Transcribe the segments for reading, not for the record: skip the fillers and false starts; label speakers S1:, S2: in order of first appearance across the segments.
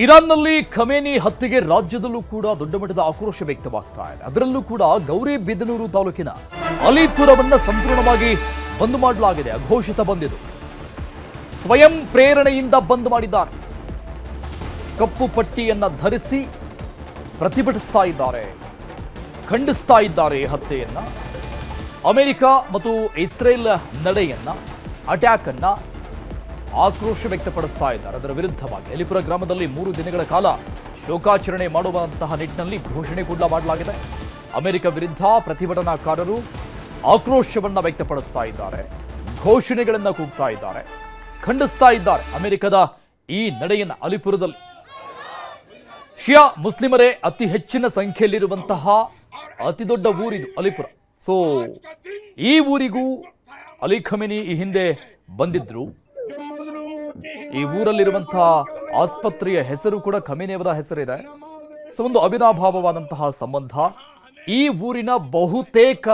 S1: ಇರಾನ್ನಲ್ಲಿ Khamenei ಹತ್ಯೆಗೆ ರಾಜ್ಯದಲ್ಲೂ ಕೂಡ ದೊಡ್ಡ ಮಟ್ಟದ ಆಕ್ರೋಶ ವ್ಯಕ್ತವಾಗ್ತಾ ಇದೆ. ಅದರಲ್ಲೂ ಕೂಡ ಗೌರಿಬಿದನೂರು ತಾಲೂಕಿನ ಅಲಿಪುರವನ್ನ ಸಂಪೂರ್ಣವಾಗಿ ಬಂದ್ ಮಾಡಲಾಗಿದೆ. ಅಘೋಷಿತ ಬಂದಿದ್ದು ಸ್ವಯಂ ಪ್ರೇರಣೆಯಿಂದ ಬಂದ್ ಮಾಡಿದ್ದಾರೆ. ಕಪ್ಪು ಪಟ್ಟಿಯನ್ನ ಧರಿಸಿ ಪ್ರತಿಭಟಿಸ್ತಾ ಇದ್ದಾರೆ, ಖಂಡಿಸ್ತಾ ಇದ್ದಾರೆ ಹತ್ಯೆಯನ್ನ. ಅಮೆರಿಕ ಮತ್ತು ಇಸ್ರೇಲ್ ನಡೆಯನ್ನ, ಅಟ್ಯಾಕ್ ಅನ್ನ ಆಕ್ರೋಶ ವ್ಯಕ್ತಪಡಿಸ್ತಾ ಇದ್ದಾರೆ. ಅದರ ವಿರುದ್ಧವಾಗಿ ಅಲಿಪುರ ಗ್ರಾಮದಲ್ಲಿ 3 ದಿನಗಳ ಕಾಲ ಶೋಕಾಚರಣೆ ಮಾಡುವಂತಹ ನಿಟ್ಟಿನಲ್ಲಿ ಘೋಷಣೆ ಕೂಡ ಮಾಡಲಾಗಿದೆ. ಅಮೆರಿಕ ವಿರುದ್ಧ ಪ್ರತಿಭಟನಾಕಾರರು ಆಕ್ರೋಶವನ್ನ ವ್ಯಕ್ತಪಡಿಸ್ತಾ ಇದ್ದಾರೆ, ಘೋಷಣೆಗಳನ್ನ ಕೂಗ್ತಾ ಇದ್ದಾರೆ, ಖಂಡಿಸ್ತಾ ಇದ್ದಾರೆ ಅಮೆರಿಕದ ಈ ನಡೆಯನ್ನ. ಅಲಿಪುರದಲ್ಲಿ ಶಿಯಾ ಮುಸ್ಲಿಮರೇ ಅತಿ ಹೆಚ್ಚಿನ ಸಂಖ್ಯೆಯಲ್ಲಿರುವಂತಹ ಅತಿ ದೊಡ್ಡ ಊರಿದು ಅಲಿಪುರ. ಸೊ ಈ ಊರಿಗೂ ಅಲಿ ಖಮೇನಿ ಈ ಹಿಂದೆ ಬಂದಿದ್ರು. ಈ ಊರಲ್ಲಿರುವಂತಹ ಆಸ್ಪತ್ರೆಯ ಹೆಸರು ಕೂಡ ಖಮೇನಿಯವರ ಹೆಸರಿದೆ. ಸೊ ಒಂದು ಅವಿನಾಭಾವವಾದಂತಹ ಸಂಬಂಧ. ಈ ಊರಿನ ಬಹುತೇಕ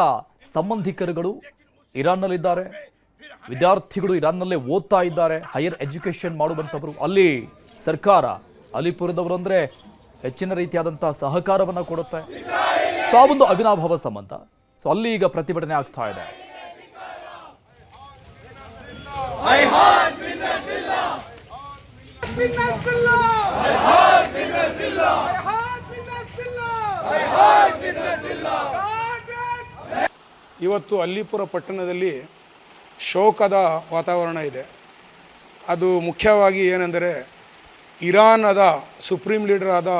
S1: ಸಂಬಂಧಿಕರುಗಳು ಇರಾನ್ನಲ್ಲಿದ್ದಾರೆ. ವಿದ್ಯಾರ್ಥಿಗಳು ಇರಾನ್ನಲ್ಲೇ ಓದ್ತಾ ಇದ್ದಾರೆ, ಹೈಯರ್ ಎಜುಕೇಶನ್ ಮಾಡುವಂಥವರು. ಅಲ್ಲಿ ಸರ್ಕಾರ ಅಲಿಪುರದವರು ಅಂದ್ರೆ ಹೆಚ್ಚಿನ ರೀತಿಯಾದಂತಹ ಸಹಕಾರವನ್ನ ಕೊಡುತ್ತೆ. ಸೊ ಆ ಒಂದು ಅವಿನಾಭಾವ ಸಂಬಂಧ. ಸೊ ಅಲ್ಲಿ ಈಗ ಪ್ರತಿಭಟನೆ ಆಗ್ತಾ ಇದೆ.
S2: ಇವತ್ತು ಅಲಿಪುರ ಪಟ್ಟಣದಲ್ಲಿ ಶೋಕದ ವಾತಾವರಣ ಇದೆ. ಅದು ಮುಖ್ಯವಾಗಿ ಏನೆಂದರೆ ಇರಾನದ ಸುಪ್ರೀಂ ಲೀಡರ್ ಆದ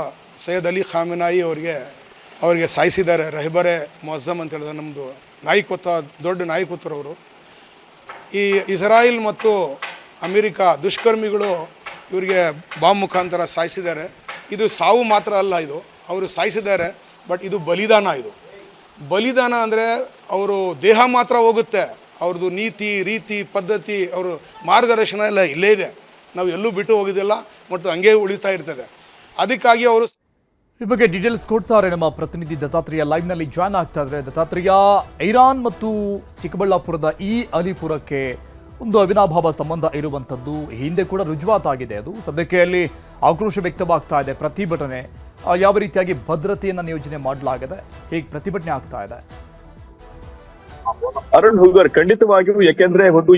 S2: ಸೈಯದ್ ಅಲಿ ಖಾಮೆನಾಯಿ ಅವರಿಗೆ ಸಾಯಿಸಿದ್ದಾರೆ. ರಹಬರೆ ಮೊಅzzಮ್ ಅಂತ ಹೇಳಿದ್ರೆ ನಮ್ಮದು ನಾಯಕತ್ವ, ದೊಡ್ಡ ನಾಯಕತ್ವರವರು. ಈ ಇಸ್ರಾಯಿಲ್ ಮತ್ತು ಅಮೆರಿಕ ದುಷ್ಕರ್ಮಿಗಳು ಇವರಿಗೆ ಬಾಂಬ್ ಮುಖಾಂತರ ಸಾಯಿಸಿದ್ದಾರೆ. ಇದು ಸಾವು ಮಾತ್ರ ಅಲ್ಲ, ಇದು ಅವರು ಸಾಯಿಸಿದ್ದಾರೆ, ಬಟ್ ಇದು ಬಲಿದಾನ. ಇದು ಬಲಿದಾನ ಅಂದರೆ ಅವರು ದೇಹ ಮಾತ್ರ ಹೋಗುತ್ತೆ, ಅವ್ರದ್ದು ನೀತಿ ರೀತಿ ಪದ್ಧತಿ ಅವ್ರ ಮಾರ್ಗದರ್ಶನ ಎಲ್ಲ ಇಲ್ಲೇ ಇದೆ. ನಾವು ಎಲ್ಲೂ ಬಿಟ್ಟು ಹೋಗಿದ್ದಿಲ್ಲ ಮತ್ತು ಹಂಗೆ ಉಳಿತಾ ಇರ್ತದೆ. ಅದಕ್ಕಾಗಿ ಅವರು
S1: ಈ ಬಗ್ಗೆ ಡೀಟೇಲ್ಸ್ ಕೊಡ್ತಾರೆ ನಮ್ಮ ಪ್ರತಿನಿಧಿ ದತ್ತಾತ್ರೇಯ. ಲೈವ್ನಲ್ಲಿ ಜಾಯ್ನ್ ಆಗ್ತಾ ಇದ್ದಾರೆ. ದತ್ತಾತ್ರೇಯ, ಇರಾನ್ ಮತ್ತು ಚಿಕ್ಕಬಳ್ಳಾಪುರದ ಈ ಅಲಿಪುರಕ್ಕೆ ಒಂದು ಅವಿನಾಭಾವ ಸಂಬಂಧ ಇರುವಂಥದ್ದು ಹಿಂದೆ ಕೂಡ ರುಜುವಾತಾಗಿದೆ. ಅದು ಸದ್ಯಕ್ಕೆ ಅಲ್ಲಿ ಆಕ್ರೋಶ ವ್ಯಕ್ತವಾಗ್ತಾ ಇದೆ, ಪ್ರತಿಭಟನೆ. ಯಾವ ರೀತಿಯಾಗಿ ಭದ್ರತೆಯನ್ನು ನಿಯೋಜನೆ ಮಾಡಲಾಗಿದೆ, ಹೇಗೆ ಪ್ರತಿಭಟನೆ ಆಗ್ತಾ ಇದೆ?
S3: ಅರುಣ್ ಹುಗರ್, ಖಂಡಿತವಾಗಿಯೂ. ಯಾಕೆಂದ್ರೆ ಒಂದು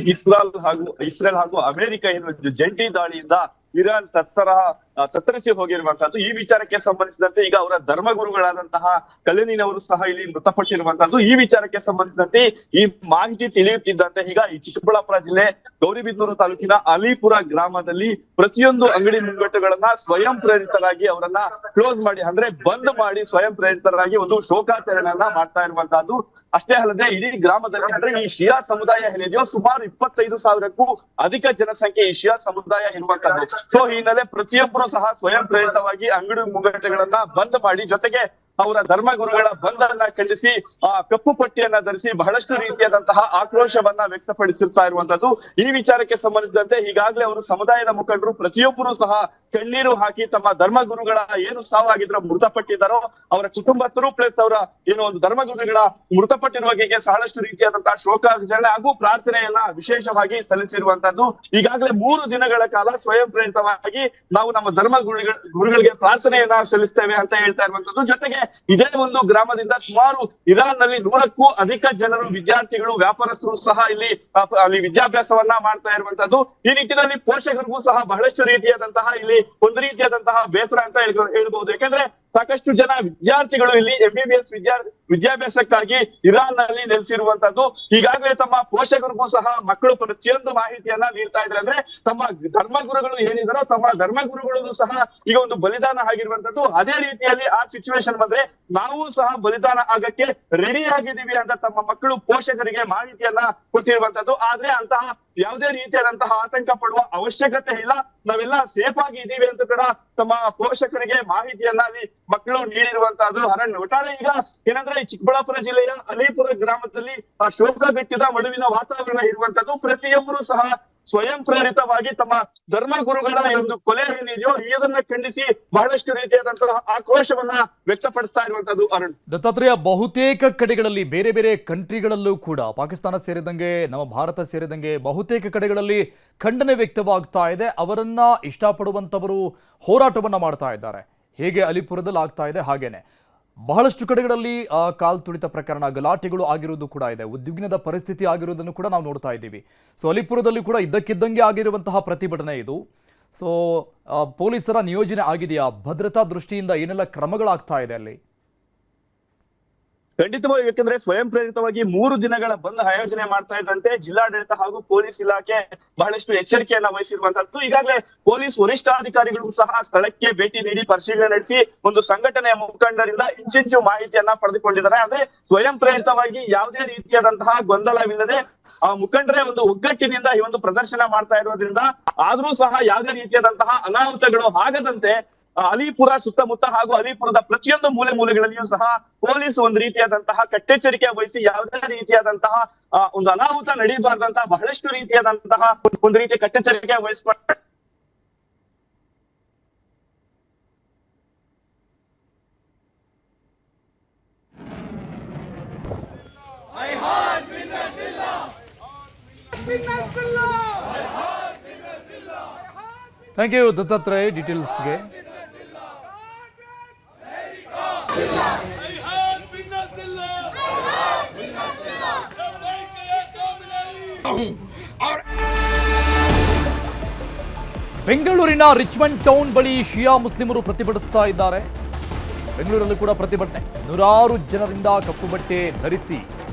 S3: ಇಸ್ರೇಲ್ ಹಾಗೂ ಅಮೆರಿಕ ಏನು ಜಂಟಿ ದಾಳಿಯಿಂದ ಇರಾನ್ ತತ್ತರಿಸಿ ಹೋಗಿರುವಂತಹದ್ದು. ಈ ವಿಚಾರಕ್ಕೆ ಸಂಬಂಧಿಸಿದಂತೆ ಈಗ ಅವರ ಧರ್ಮಗುರುಗಳಾದಂತಹ ಖಮೇನಿಯವರು ಸಹ ಇಲ್ಲಿ ಮೃತಪಟ್ಟಿರುವಂತಹದ್ದು. ಈ ವಿಚಾರಕ್ಕೆ ಸಂಬಂಧಿಸಿದಂತೆ ಈ ಮಾಹಿತಿ ತಿಳಿಯುತ್ತಿದ್ದಂತೆ ಈಗ ಈ ಚಿಕ್ಕಬಳ್ಳಾಪುರ ಜಿಲ್ಲೆ ಗೌರಿಬಿದನೂರು ತಾಲೂಕಿನ ಅಲಿಪುರ ಗ್ರಾಮದಲ್ಲಿ ಪ್ರತಿಯೊಂದು ಅಂಗಡಿ ಮುಂಗಟ್ಟುಗಳನ್ನ ಸ್ವಯಂ ಪ್ರೇರಿತರಾಗಿ ಅವರನ್ನ ಕ್ಲೋಸ್ ಮಾಡಿ, ಅಂದ್ರೆ ಬಂದ್ ಮಾಡಿ, ಸ್ವಯಂ ಪ್ರೇರಿತರಾಗಿ ಒಂದು ಶೋಕಾಚರಣೆಯನ್ನ ಮಾಡ್ತಾ ಇರುವಂತಹದ್ದು. ಅಷ್ಟೇ ಅಲ್ಲದೆ ಇಡೀ ಗ್ರಾಮದಲ್ಲಿ, ಅಂದ್ರೆ ಈ ಶಿಯಾ ಸಮುದಾಯ ಏನಿದೆಯೋ ಸುಮಾರು 25,000ಕ್ಕೂ ಅಧಿಕ ಜನಸಂಖ್ಯೆ ಈ ಶಿಯಾ ಸಮುದಾಯ ಇರುವಂತದ್ದು. ಸೊ ಈ ಹಿನ್ನೆಲೆ ಪ್ರತಿಯೊಬ್ಬರು ಸಹ ಸ್ವಯಂ ಪ್ರೇರಿತವಾಗಿ ಅಂಗಡಿ ಮುಂಗಟ್ಟುಗಳನ್ನ ಬಂದ್ ಮಾಡಿ, ಜೊತೆಗೆ ಅವರ ಧರ್ಮಗುರುಗಳ ಬಂಧನ ಖಂಡಿಸಿ ಕಪ್ಪು ಪಟ್ಟಿಯನ್ನ ಧರಿಸಿ ಬಹಳಷ್ಟು ರೀತಿಯಾದಂತಹ ಆಕ್ರೋಶವನ್ನ ವ್ಯಕ್ತಪಡಿಸುತ್ತಾ ಇರುವಂತದ್ದು. ಈ ವಿಚಾರಕ್ಕೆ ಸಂಬಂಧಿಸಿದಂತೆ ಈಗಾಗಲೇ ಅವರು ಸಮುದಾಯದ ಮುಖಂಡರು ಪ್ರತಿಯೊಬ್ಬರು ಸಹ ಕಣ್ಣೀರು ಹಾಕಿ ತಮ್ಮ ಧರ್ಮಗುರುಗಳ ಏನು ಸಾವಾಗಿದ್ರು, ಮೃತಪಟ್ಟಿದ್ದಾರೋ ಅವರ ಕುಟುಂಬಸ್ಥರು ಪ್ಲಸ್ ಅವರ ಏನು ಒಂದು ಧರ್ಮಗುರುಗಳ ಮೃತಪಟ್ಟಿರುವ ಬಗೆಗೆ ಸಾಕಷ್ಟು ರೀತಿಯಾದಂತಹ ಶೋಕಾಚರಣೆ ಹಾಗೂ ಪ್ರಾರ್ಥನೆಯನ್ನ ವಿಶೇಷವಾಗಿ ಸಲ್ಲಿಸಿರುವಂತದ್ದು. ಈಗಾಗಲೇ 3 ದಿನಗಳ ಕಾಲ ಸ್ವಯಂ ಪ್ರೇರಿತವಾಗಿ ನಾವು ನಮ್ಮ ಗುರುಗಳಿಗೆ ಪ್ರಾರ್ಥನೆಯನ್ನ ಸಲ್ಲಿಸ್ತೇವೆ ಅಂತ ಹೇಳ್ತಾ ಇರುವಂತದ್ದು. ಜೊತೆಗೆ ಇದೇ ಒಂದು ಗ್ರಾಮದಿಂದ ಸುಮಾರು ಇರಾನ್ ನಲ್ಲಿ 100ಕ್ಕೂ ಅಧಿಕ ಜನರು, ವಿದ್ಯಾರ್ಥಿಗಳು, ವ್ಯಾಪಾರಸ್ಥರು ಸಹ ಅಲ್ಲಿ ವಿದ್ಯಾಭ್ಯಾಸವನ್ನ ಮಾಡ್ತಾ ಇರುವಂತದ್ದು. ಈ ನಿಟ್ಟಿನಲ್ಲಿ ಪೋಷಕರಿಗೂ ಸಹ ಬಹಳಷ್ಟು ರೀತಿಯಾದಂತಹ ಇಲ್ಲಿ ಒಂದು ರೀತಿಯಾದಂತಹ ಬೇಸರ ಅಂತ ಹೇಳ್ಬಹುದು. ಯಾಕಂದ್ರೆ ಸಾಕಷ್ಟು ಜನ ವಿದ್ಯಾರ್ಥಿಗಳು ಇಲ್ಲಿ MBBS ವಿದ್ಯಾಭ್ಯಾಸಕ್ಕಾಗಿ ಇರಾನ್ ನಲ್ಲಿ ನೆಲೆಸಿರುವಂತದ್ದು. ಈಗಾಗಲೇ ತಮ್ಮ ಪೋಷಕರಿಗೂ ಸಹ ಮಕ್ಕಳು ಪ್ರತಿಯೊಂದು ಮಾಹಿತಿಯನ್ನ ನೀಡ್ತಾ ಇದ್ದಾರೆ. ಅಂದ್ರೆ ತಮ್ಮ ಧರ್ಮಗುರುಗಳು ಏನಿದಾರೋ ತಮ್ಮ ಧರ್ಮಗುರುಗಳು ಸಹ ಈಗ ಒಂದು ಬಲಿದಾನ ಆಗಿರುವಂತದ್ದು. ಅದೇ ರೀತಿಯಲ್ಲಿ ಆ ಸಿಚುವೇಶನ್ ಬಂದ್ರೆ ನಾವು ಸಹ ಬಲಿದಾನ ಆಗಕ್ಕೆ ರೆಡಿ ಆಗಿದ್ದೀವಿ ಅಂತ ತಮ್ಮ ಮಕ್ಕಳು ಪೋಷಕರಿಗೆ ಮಾಹಿತಿಯನ್ನ ಕೊಟ್ಟಿರುವಂತದ್ದು. ಆದ್ರೆ ಅಂತಹ ಯಾವುದೇ ರೀತಿಯಾದಂತಹ ಆತಂಕ ಪಡುವ ಅವಶ್ಯಕತೆ ಇಲ್ಲ, ನಾವೆಲ್ಲ ಸೇಫ್ ಆಗಿ ಇದ್ದೀವಿ ಅಂತ ಕೂಡ ತಮ್ಮ ಪೋಷಕರಿಗೆ ಮಾಹಿತಿಯನ್ನ ಅಲ್ಲಿ ಮಕ್ಕಳು ನೀಡಿರುವಂತಹದ್ದು. ಅರಣ್ಯ ಒಟ್ಟಾರೆ ಈಗ ಏನಂದ್ರೆ ಈ ಚಿಕ್ಕಬಳ್ಳಾಪುರ ಜಿಲ್ಲೆಯ ಅಲಿಪುರ ಗ್ರಾಮದಲ್ಲಿ ಶೋಕಗಟ್ಟಿದ ಮಡುವಿನ ವಾತಾವರಣ ಇರುವಂತದ್ದು. ಪ್ರತಿಯೊಬ್ಬರು ಸಹ ಸ್ವಯಂ ಪ್ರೇರಿತವಾಗಿ ತಮ್ಮ ಧರ್ಮಗುರುಗಳ ಈ ಒಂದು ಕೊಲೆ ಏನಿದೆಯೋ ಇದನ್ನ ಖಂಡಿಸಿ ಬಹಳಷ್ಟು ರೀತಿಯಾದಂತಹ ಆಕ್ರೋಶವನ್ನ ವ್ಯಕ್ತಪಡಿಸ್ತಾ ಇರುವಂತದ್ದು. ಅರುಣ್,
S1: ದತ್ತಾತ್ರೇಯ, ಬಹುತೇಕ ಕಡೆಗಳಲ್ಲಿ ಬೇರೆ ಬೇರೆ ಕಂಟ್ರಿಗಳಲ್ಲೂ ಕೂಡ ಪಾಕಿಸ್ತಾನ ಸೇರಿದಂಗೆ ನಮ್ಮ ಭಾರತ ಸೇರಿದಂಗೆ ಬಹುತೇಕ ಕಡೆಗಳಲ್ಲಿ ಖಂಡನೆ ವ್ಯಕ್ತವಾಗ್ತಾ ಇದೆ. ಅವರನ್ನ ಇಷ್ಟಪಡುವಂತವರು ಹೋರಾಟವನ್ನ ಮಾಡ್ತಾ ಇದ್ದಾರೆ. ಹೇಗೆ ಅಲಿಪುರದಲ್ಲಿ ಆಗ್ತಾ ಇದೆ ಹಾಗೇನೆ ಬಹಳಷ್ಟು ಕಡೆಗಳಲ್ಲಿ ಕಾಲ್ ತುಳಿತ ಪ್ರಕರಣ, ಗಲಾಟೆಗಳು ಆಗಿರುವುದು ಕೂಡ ಇದೆ. ಉದ್ವಿಗ್ನದ ಪರಿಸ್ಥಿತಿ ಆಗಿರುವುದನ್ನು ಕೂಡ ನಾವು ನೋಡ್ತಾ ಇದ್ದೀವಿ. ಸೊ ಅಲಿಪುರದಲ್ಲಿ ಕೂಡ ಇದ್ದಕ್ಕಿದ್ದಂಗೆ ಆಗಿರುವಂತಹ ಪ್ರತಿಭಟನೆ ಇದು. ಸೊ ಪೊಲೀಸರ ನಿಯೋಜನೆ ಆಗಿದೆಯಾ? ಭದ್ರತಾ ದೃಷ್ಟಿಯಿಂದ ಏನೆಲ್ಲ ಕ್ರಮಗಳಾಗ್ತಾ ಇದೆ ಅಲ್ಲಿ?
S3: ಖಂಡಿತವಾಗಿ, ಯಾಕಂದ್ರೆ ಸ್ವಯಂ ಪ್ರೇರಿತವಾಗಿ 3 ದಿನಗಳ ಬಂದ್ ಆಯೋಜನೆ ಮಾಡ್ತಾ ಇದ್ದಂತೆ ಜಿಲ್ಲಾಡಳಿತ ಹಾಗೂ ಪೊಲೀಸ್ ಇಲಾಖೆ ಬಹಳಷ್ಟು ಎಚ್ಚರಿಕೆಯನ್ನ ವಹಿಸಿರುವಂತದ್ದು. ಈಗಾಗಲೇ ಪೊಲೀಸ್ ವರಿಷ್ಠಾಧಿಕಾರಿಗಳು ಸಹ ಸ್ಥಳಕ್ಕೆ ಭೇಟಿ ನೀಡಿ ಪರಿಶೀಲನೆ ನಡೆಸಿ ಒಂದು ಸಂಘಟನೆಯ ಮುಖಂಡರಿಂದ ಇಂಚಿಂಚು ಮಾಹಿತಿಯನ್ನ ಪಡೆದುಕೊಂಡಿದ್ದಾರೆ. ಅಂದ್ರೆ ಸ್ವಯಂ ಪ್ರೇರಿತವಾಗಿ ಯಾವುದೇ ರೀತಿಯಾದಂತಹ ಗೊಂದಲವಿಲ್ಲದೆ ಆ ಮುಖಂಡರೇ ಒಂದು ಒಗ್ಗಟ್ಟಿನಿಂದ ಈ ಒಂದು ಪ್ರದರ್ಶನ ಮಾಡ್ತಾ ಇರೋದ್ರಿಂದ ಆದ್ರೂ ಸಹ ಯಾವುದೇ ರೀತಿಯಾದಂತಹ ಅನಾಹುತಗಳು ಆಗದಂತೆ ಅಲಿಪುರ ಸುತ್ತಮುತ್ತ ಹಾಗೂ ಅಲಿಪುರದ ಪ್ರತಿಯೊಂದು ಮೂಲೆಗಳಲ್ಲಿಯೂ ಸಹ ಪೊಲೀಸ್ ಒಂದು ರೀತಿಯಾದಂತಹ ಕಟ್ಟೆಚ್ಚರಿಕೆ ವಹಿಸಿ ಯಾವುದೇ ರೀತಿಯಾದಂತಹ ಒಂದು ಅನಾಹುತ ನಡೀಬಾರ್ದಂತಹ ಬಹಳಷ್ಟು ರೀತಿಯಾದಂತಹ ಒಂದು ರೀತಿಯ ಕಟ್ಟೆಚ್ಚರಿಕೆ ವಹಿಸ್ಕೊಂಡು
S1: ಥ್ಯಾಂಕ್ ಯು ದತ್ತಾತ್ರೇಯ ಡೀಟೇಲ್ಸ್ಗೆ. ಬೆಂಗಳೂರಿನ ರಿಚ್ಮಂಡ್ ಟೌನ್ ಬಳಿ ಶಿಯಾ ಮುಸ್ಲಿಮರು ಪ್ರತಿಭಟಿಸ್ತಾ ಇದ್ದಾರೆ. ಬೆಂಗಳೂರಲ್ಲೂ ಕೂಡ ಪ್ರತಿಭಟನೆ. ನೂರಾರು ಜನರಿಂದ ಕಪ್ಪು ಬಟ್ಟೆ ಧರಿಸಿ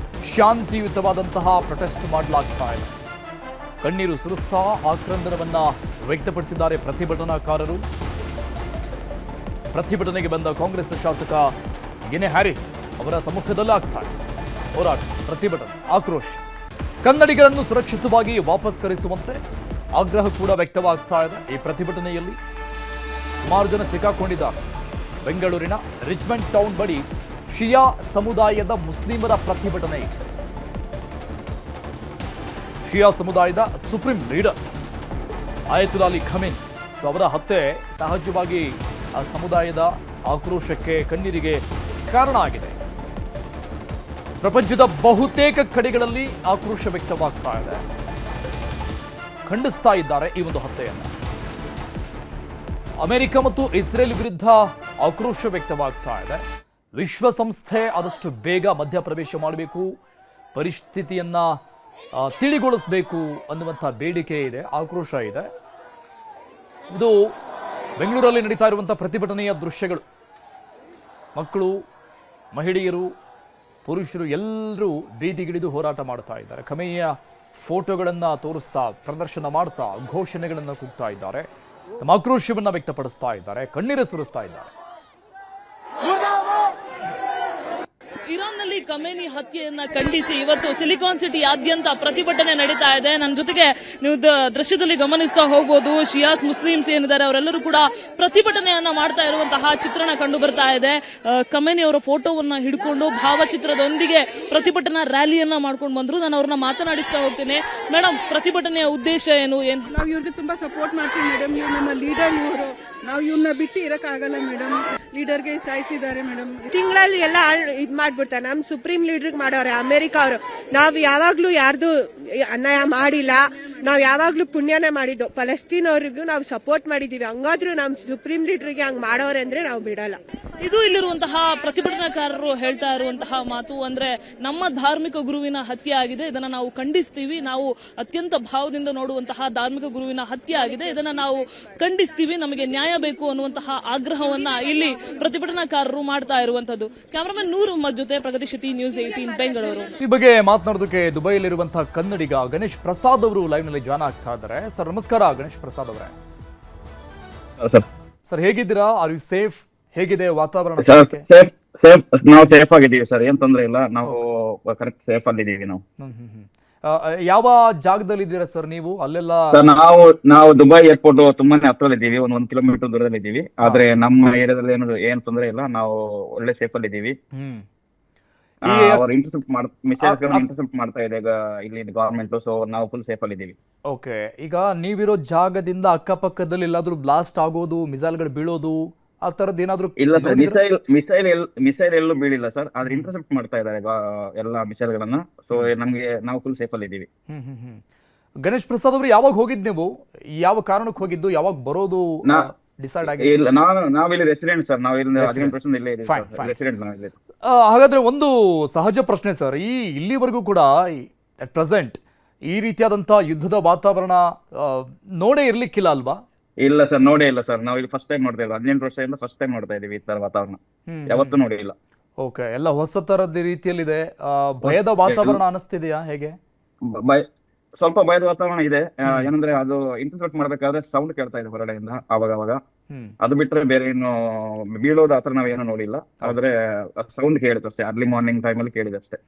S1: ಶಾಂತಿಯುತವಾದಂತಹ ಪ್ರೊಟೆಸ್ಟ್ ಮಾಡಲಾಗ್ತಾ ಇದೆ. ಕಣ್ಣೀರು ಸುರಿಸ್ತಾ ಆಕ್ರಂದನವನ್ನ ವ್ಯಕ್ತಪಡಿಸಿದ್ದಾರೆ ಪ್ರತಿಭಟನಾಕಾರರು. ಪ್ರತಿಭಟನೆಗೆ ಬಂದ ಕಾಂಗ್ರೆಸ್ ಶಾಸಕ ಗಿನೆ ಹ್ಯಾರಿಸ್ ಅವರ ಸಮ್ಮುಖದಲ್ಲೇ ಆಗ್ತಾರೆ ಹೋರಾಟ, ಪ್ರತಿಭಟನೆ, ಆಕ್ರೋಶ. ಕನ್ನಡಿಗರನ್ನು ಸುರಕ್ಷಿತವಾಗಿ ವಾಪಸ್ ಕರೆಸುವಂತೆ ಆಗ್ರಹ ಕೂಡ ವ್ಯಕ್ತವಾಗ್ತಾ ಇದೆ. ಈ ಪ್ರತಿಭಟನೆಯಲ್ಲಿ ಸುಮಾರು ಜನ ಸಿಕ್ಕಾಕೊಂಡಿದ್ದಾರೆ. ಬೆಂಗಳೂರಿನ ರಿಚ್ಮಂಡ್ ಟೌನ್ ಬಳಿ ಶಿಯಾ ಸಮುದಾಯದ ಮುಸ್ಲಿಮರ ಪ್ರತಿಭಟನೆ ಇದೆ. ಶಿಯಾ ಸಮುದಾಯದ ಸುಪ್ರೀಂ ಲೀಡರ್ ಆಯತುಲ್ಲಾ ಅಲಿ ಖಮೇನಿ ಅವರ ಹತ್ಯೆ ಸಹಜವಾಗಿ ಆ ಸಮುದಾಯದ ಆಕ್ರೋಶಕ್ಕೆ, ಕಣ್ಣೀರಿಗೆ ಕಾರಣ ಆಗಿದೆ. ಪ್ರಪಂಚದ ಬಹುತೇಕ ಕಡೆಗಳಲ್ಲಿ ಆಕ್ರೋಶ ವ್ಯಕ್ತವಾಗ್ತಾ ಇದೆ. ಖಂಡಿಸ್ತಾ ಇದ್ದಾರೆ ಈ ಒಂದು ಹತ್ಯೆಯನ್ನು. ಅಮೆರಿಕ ಮತ್ತು ಇಸ್ರೇಲ್ ವಿರುದ್ಧ ಆಕ್ರೋಶ ವ್ಯಕ್ತವಾಗ್ತಾ ಇದೆ. ವಿಶ್ವಸಂಸ್ಥೆ ಆದಷ್ಟು ಬೇಗ ಮಧ್ಯಪ್ರವೇಶ ಮಾಡಬೇಕು, ಪರಿಸ್ಥಿತಿಯನ್ನ ತಿಳಿಗೊಳಿಸಬೇಕು ಅನ್ನುವಂಥ ಬೇಡಿಕೆ ಇದೆ, ಆಕ್ರೋಶ ಇದೆ. ಇದು ಬೆಂಗಳೂರಲ್ಲಿ ನಡೀತಾ ಇರುವಂಥ ಪ್ರತಿಭಟನೆಯ ದೃಶ್ಯಗಳು. ಮಕ್ಕಳು, ಮಹಿಳೆಯರು, ಪುರುಷರು ಎಲ್ಲರೂ ಬೀದಿಗಿಳಿದು ಹೋರಾಟ ಮಾಡ್ತಾ ಇದ್ದಾರೆ. ಖಮೇನಿಯ ಫೋಟೋಗಳನ್ನು ತೋರಿಸ್ತಾ, ಪ್ರದರ್ಶನ ಮಾಡ್ತಾ, ಘೋಷಣೆಗಳನ್ನು ಕೂಗ್ತಾ ಇದ್ದಾರೆ. ತಮ್ಮ ಆಕ್ರೋಶವನ್ನು ವ್ಯಕ್ತಪಡಿಸ್ತಾ ಇದ್ದಾರೆ, ಕಣ್ಣೀರು ಸುರಿಸ್ತಾ ಇದ್ದಾರೆ.
S4: ಇರಾನ್ನಲ್ಲಿ ಖಮೇನಿ ಹತ್ಯೆಯನ್ನ ಖಂಡಿಸಿ ಇವತ್ತು ಸಿಲಿಕಾನ್ ಸಿಟಿಯಾದ್ಯಂತ ಪ್ರತಿಭಟನೆ ನಡೀತಾ ಇದೆ. ನನ್ನ ಜೊತೆಗೆ ನೀವು ದೃಶ್ಯದಲ್ಲಿ ಗಮನಿಸ್ತಾ ಹೋಗ್ಬೋದು, ಶಿಯಾಸ್ ಮುಸ್ಲಿಮ್ಸ್ ಏನಿದ್ದಾರೆ ಅವರೆಲ್ಲರೂ ಕೂಡ ಪ್ರತಿಭಟನೆಯನ್ನ ಮಾಡ್ತಾ ಇರುವಂತಹ ಚಿತ್ರಣ ಕಂಡು ಬರ್ತಾ ಇದೆ. ಖಮೇನಿ ಅವರ ಫೋಟೋವನ್ನ ಹಿಡ್ಕೊಂಡು ಭಾವಚಿತ್ರದೊಂದಿಗೆ ಪ್ರತಿಭಟನಾ ರ್ಯಾಲಿಯನ್ನ ಮಾಡ್ಕೊಂಡು ಬಂದ್ರು. ನಾನು ಅವ್ರನ್ನ ಮಾತನಾಡಿಸ್ತಾ ಹೋಗ್ತೀನಿ. ಮೇಡಮ್, ಪ್ರತಿಭಟನೆಯ ಉದ್ದೇಶ ಏನು?
S5: ನಾವು ಇವ್ರಿಗೆ ತುಂಬಾ ಸಪೋರ್ಟ್ ಮಾಡ್ತೀವಿ ಮೇಡಮ್. ಇವ್ರು ನಮ್ಮ ಲೀಡರ್, ಇವರು ನಾವು ಇವ್ರನ್ನ ಬಿಟ್ಟು ಇರಕ್ಕಾಗಲ್ಲ ಮೇಡಮ್. ಲೀಡರ್ಗೆ ಸಾಯಿಸಿದ್ದಾರೆ ಮೇಡಮ್.
S6: ತಿಂಗಳಲ್ಲಿ ಎಲ್ಲ ಇದ್ ಮಾಡ್ಬಿಡ್ತಾರೆ. ನಮ್ ಸುಪ್ರೀಂ ಲೀಡರ್ ಮಾಡೋರೆ ಅಮೆರಿಕ ಅವರು. ನಾವ್ ಯಾವಾಗ್ಲೂ ಯಾರ್ದು ಅನ್ಯಾಯ ಮಾಡಿಲ್ಲ, ನಾವ್ ಯಾವಾಗ್ಲೂ ಪುಣ್ಯನೇ ಮಾಡಿದ್ದು. ಫಲಸ್ತೀನ್ ಅವ್ರಿಗೂ ನಾವು ಸಪೋರ್ಟ್ ಮಾಡಿದೀವಿ. ಹಂಗಾದ್ರೂ ನಮ್ ಸುಪ್ರೀಂ ಲೀಡರ್ಗೆ ಹಂಗ್ ಮಾಡೋರೆ ಅಂದ್ರೆ ನಾವು ಬಿಡಲ್ಲ.
S4: ಇದು ಇಲ್ಲಿರುವಂತಹ ಪ್ರತಿಭಟನಾಕಾರರು ಹೇಳ್ತಾ ಇರುವಂತಹ ಮಾತು. ಅಂದ್ರೆ ನಮ್ಮ ಧಾರ್ಮಿಕ ಗುರುವಿನ ಹತ್ಯೆ ಆಗಿದೆ, ಇದನ್ನ ನಾವು ಖಂಡಿಸ್ತೀವಿ. ನಾವು ಅತ್ಯಂತ ಭಾವದಿಂದ ನೋಡುವಂತಹ ಧಾರ್ಮಿಕ ಗುರುವಿನ ಹತ್ಯೆ ಆಗಿದೆ, ಇದನ್ನ ನಾವು ಖಂಡಿಸ್ತೀವಿ. ನಮಗೆ ನ್ಯಾಯ ಬೇಕು ಅನ್ನುವಂತಹ ಆಗ್ರಹವನ್ನ ಇಲ್ಲಿ ಪ್ರತಿಭಟನಾಕಾರರು ಮಾಡ್ತಾ ಇರುವಂತದ್ದು. ಕ್ಯಾಮರಾಮನ್ ನೂರು ಜೊತೆ ಪ್ರಗತಿ ಸಿಟಿ ನ್ಯೂಸ್ 18 ಬೆಂಗಳೂರು.
S1: ಈ ಬಗ್ಗೆ ಮಾತನಾಡೋದಕ್ಕೆ ದುಬೈಲಿರುವಂತಹ ಕನ್ನಡಿಗ ಗಣೇಶ್ ಪ್ರಸಾದ್ ಅವರು ಲೈವ್ ನಲ್ಲಿ ಜಾಯ್ನ್ ಆಗ್ತಾ ಇದ್ದಾರೆ. ಸರ್ ನಮಸ್ಕಾರ ಗಣೇಶ್ ಪ್ರಸಾದ್ ಅವರೇ. ಸರ್ ಹೇಗಿದ್ದೀರಾ? Are you safe? ಹೇಗಿದೆ ವಾತಾವರಣ?
S7: ನಾವು ಸೇಫ್ ಆಗಿದ್ದೀವಿ ಸರ್, ಏನ್ ತೊಂದ್ರೆ ಇಲ್ಲ. ನಾವು ಕರೆಕ್ಟ್ ಸೇಫ್ ಅಲ್ಲಿದ್ದೀವಿ. ನಾವು
S1: ಯಾವ ಜಾಗದಲ್ಲಿ ಇದ್ದೀರಾ ಸರ್ ನೀವು? ಅಲ್ಲೆಲ್ಲ
S7: ನಾವು ದುಬೈ ಏರ್ಪೋರ್ಟ್ ತುಂಬಾನೇ ಹತ್ರಲ್ಲಿದ್ದೀವಿ, 1 ಕಿಲೋಮೀಟರ್ ದೂರದಲ್ಲಿ ಇದ್ದೀವಿ. ಆದ್ರೆ ನಮ್ಮ ಏರಿಯಾದಲ್ಲಿ ಏನ್ ತೊಂದರೆ ಇಲ್ಲ, ನಾವು ಒಳ್ಳೆ ಸೇಫ್ ಅಲ್ಲಿ ಇದ್ದೀವಿ. ಅವ್ರು ಇಂಟರ್ಸೆಪ್ಟ್ ಮಿಸೈಲ್ಸ್ ಇಂಟರ್ಸೆಪ್ಟ್ ಮಾಡ್ತಾ ಇದೆ ಇಲ್ಲಿ ಗವರ್ಮೆಂಟ್. ಸೊ ನಾವು ಫುಲ್ ಸೇಫ್ ಅಲ್ಲಿ ಇದ್ದೀವಿ.
S1: ಓಕೆ, ಈಗ ನೀವಿರೋ ಜಾಗದಿಂದ ಅಕ್ಕಪಕ್ಕದಲ್ಲಿ ಎಲ್ಲಾದ್ರೂ ಬ್ಲಾಸ್ಟ್ ಆಗೋದು, ಮಿಸೈಲ್ಗಳು ಬೀಳೋದು ಆ ತರದ್ ಏನಾದ್ರು?
S7: ಇಲ್ಲ ಸರ್, ಮಿಸೈಲ್ ಎಲ್ಲೂ ಬೀಳಿಲ್ಲ ಸರ್, ಆದ್ರೆ ಇಂಟರ್ಸೆಪ್ಟ್ ಮಾಡ್ತಾ ಇದ್ದಾರೆ ಎಲ್ಲಾ ಮಿಸೈಲ್ ಗಳನ್ನ. ಸೊ ನಾವು ಫುಲ್ ಸೇಫ್ ಅಲ್ಲಿ ಇದ್ದೀವಿ.
S1: ಗಣೇಶ್ ಪ್ರಸಾದ್ ಅವರು ಯಾವಾಗ ಹೋಗಿದ್ ನೀವು? ಯಾವ ಕಾರಣಕ್ಕೆ ಹೋಗಿದ್ದು? ಯಾವಾಗ ಬರೋದು ಡಿಸೈಡ್ ಆಗಿ?
S7: ಇಲ್ಲ, ನಾವಿಲ್ಲಿ ರೆಸಿಡೆಂಟ್ ಸರ್, ನಾವು ಇಲ್ಲಿ 18% ಇಲ್ಲೇ ಇದ್ದೀವಿ, ರೆಸಿಡೆಂಟ್ ನಾವಿಲ್ಲಿ.
S1: ಹಾಗಾದ್ರೆ ಒಂದು ಸಹಜ ಪ್ರಶ್ನೆ ಸರ್, ಇಲ್ಲಿವರೆಗೂ ಕೂಡ ಅಟ್ ಪ್ರೆಸೆಂಟ್ ಈ ರೀತಿಯಾದಂತಹ ಯುದ್ಧದ ವಾತಾವರಣ ನೋಡೇ ಇರ್ಲಿಕ್ಕಿಲ್ಲ ಅಲ್ವಾ?
S7: ಇಲ್ಲ ಸರ್, ನೋಡೇ ಇಲ್ಲ ಸರ್, ನಾವು ಇಲ್ಲಿ ಫಸ್ಟ್ ಟೈಮ್ ನೋಡ್ತಾ ಇಲ್ಲ. 18 ವರ್ಷದಿಂದ ಫಸ್ಟ್ ಟೈಮ್ ನೋಡ್ತಾ ಇದೀವಿ ಈ ತರ ವಾತಾವರಣ, ಯಾವತ್ತೂ ನೋಡಿ ಇಲ್ಲ.
S1: ಓಕೆ, ಎಲ್ಲ ಹೊಸ ತರದ ರೀತಿಯಲ್ಲಿದೆ. ಭಯದ ವಾತಾವರಣ ಅನಿಸ್ತಿದೆಯಾ ಹೇಗೆ?
S7: ಸ್ವಲ್ಪ ಭಯದ ವಾತಾವರಣ ಇದೆ. ಏನಂದ್ರೆ ಅದು ಇಂಟರ್ಸೆಪ್ಟ್ ಮಾಡ್ಬೇಕಾದ್ರೆ ಸೌಂಡ್ ಕೇಳ್ತಾ ಇದೆ ಹೊರಗಡೆಯಿಂದ ಅವಾಗ. ಅದು ಬಿಟ್ರೆ ಬೇರೆ ಏನು ಬೀಳೋದು ಆತರ ನಾವೇನು ನೋಡಿಲ್ಲ. ಆದ್ರೆ ಸೌಂಡ್ ಕೇಳಿತ್ತು ಅಷ್ಟೇ, ಅರ್ಲಿ ಮಾರ್ನಿಂಗ್ ಟೈಮಲ್ಲಿ ಕೇಳಿದೆ ಅಷ್ಟೇ.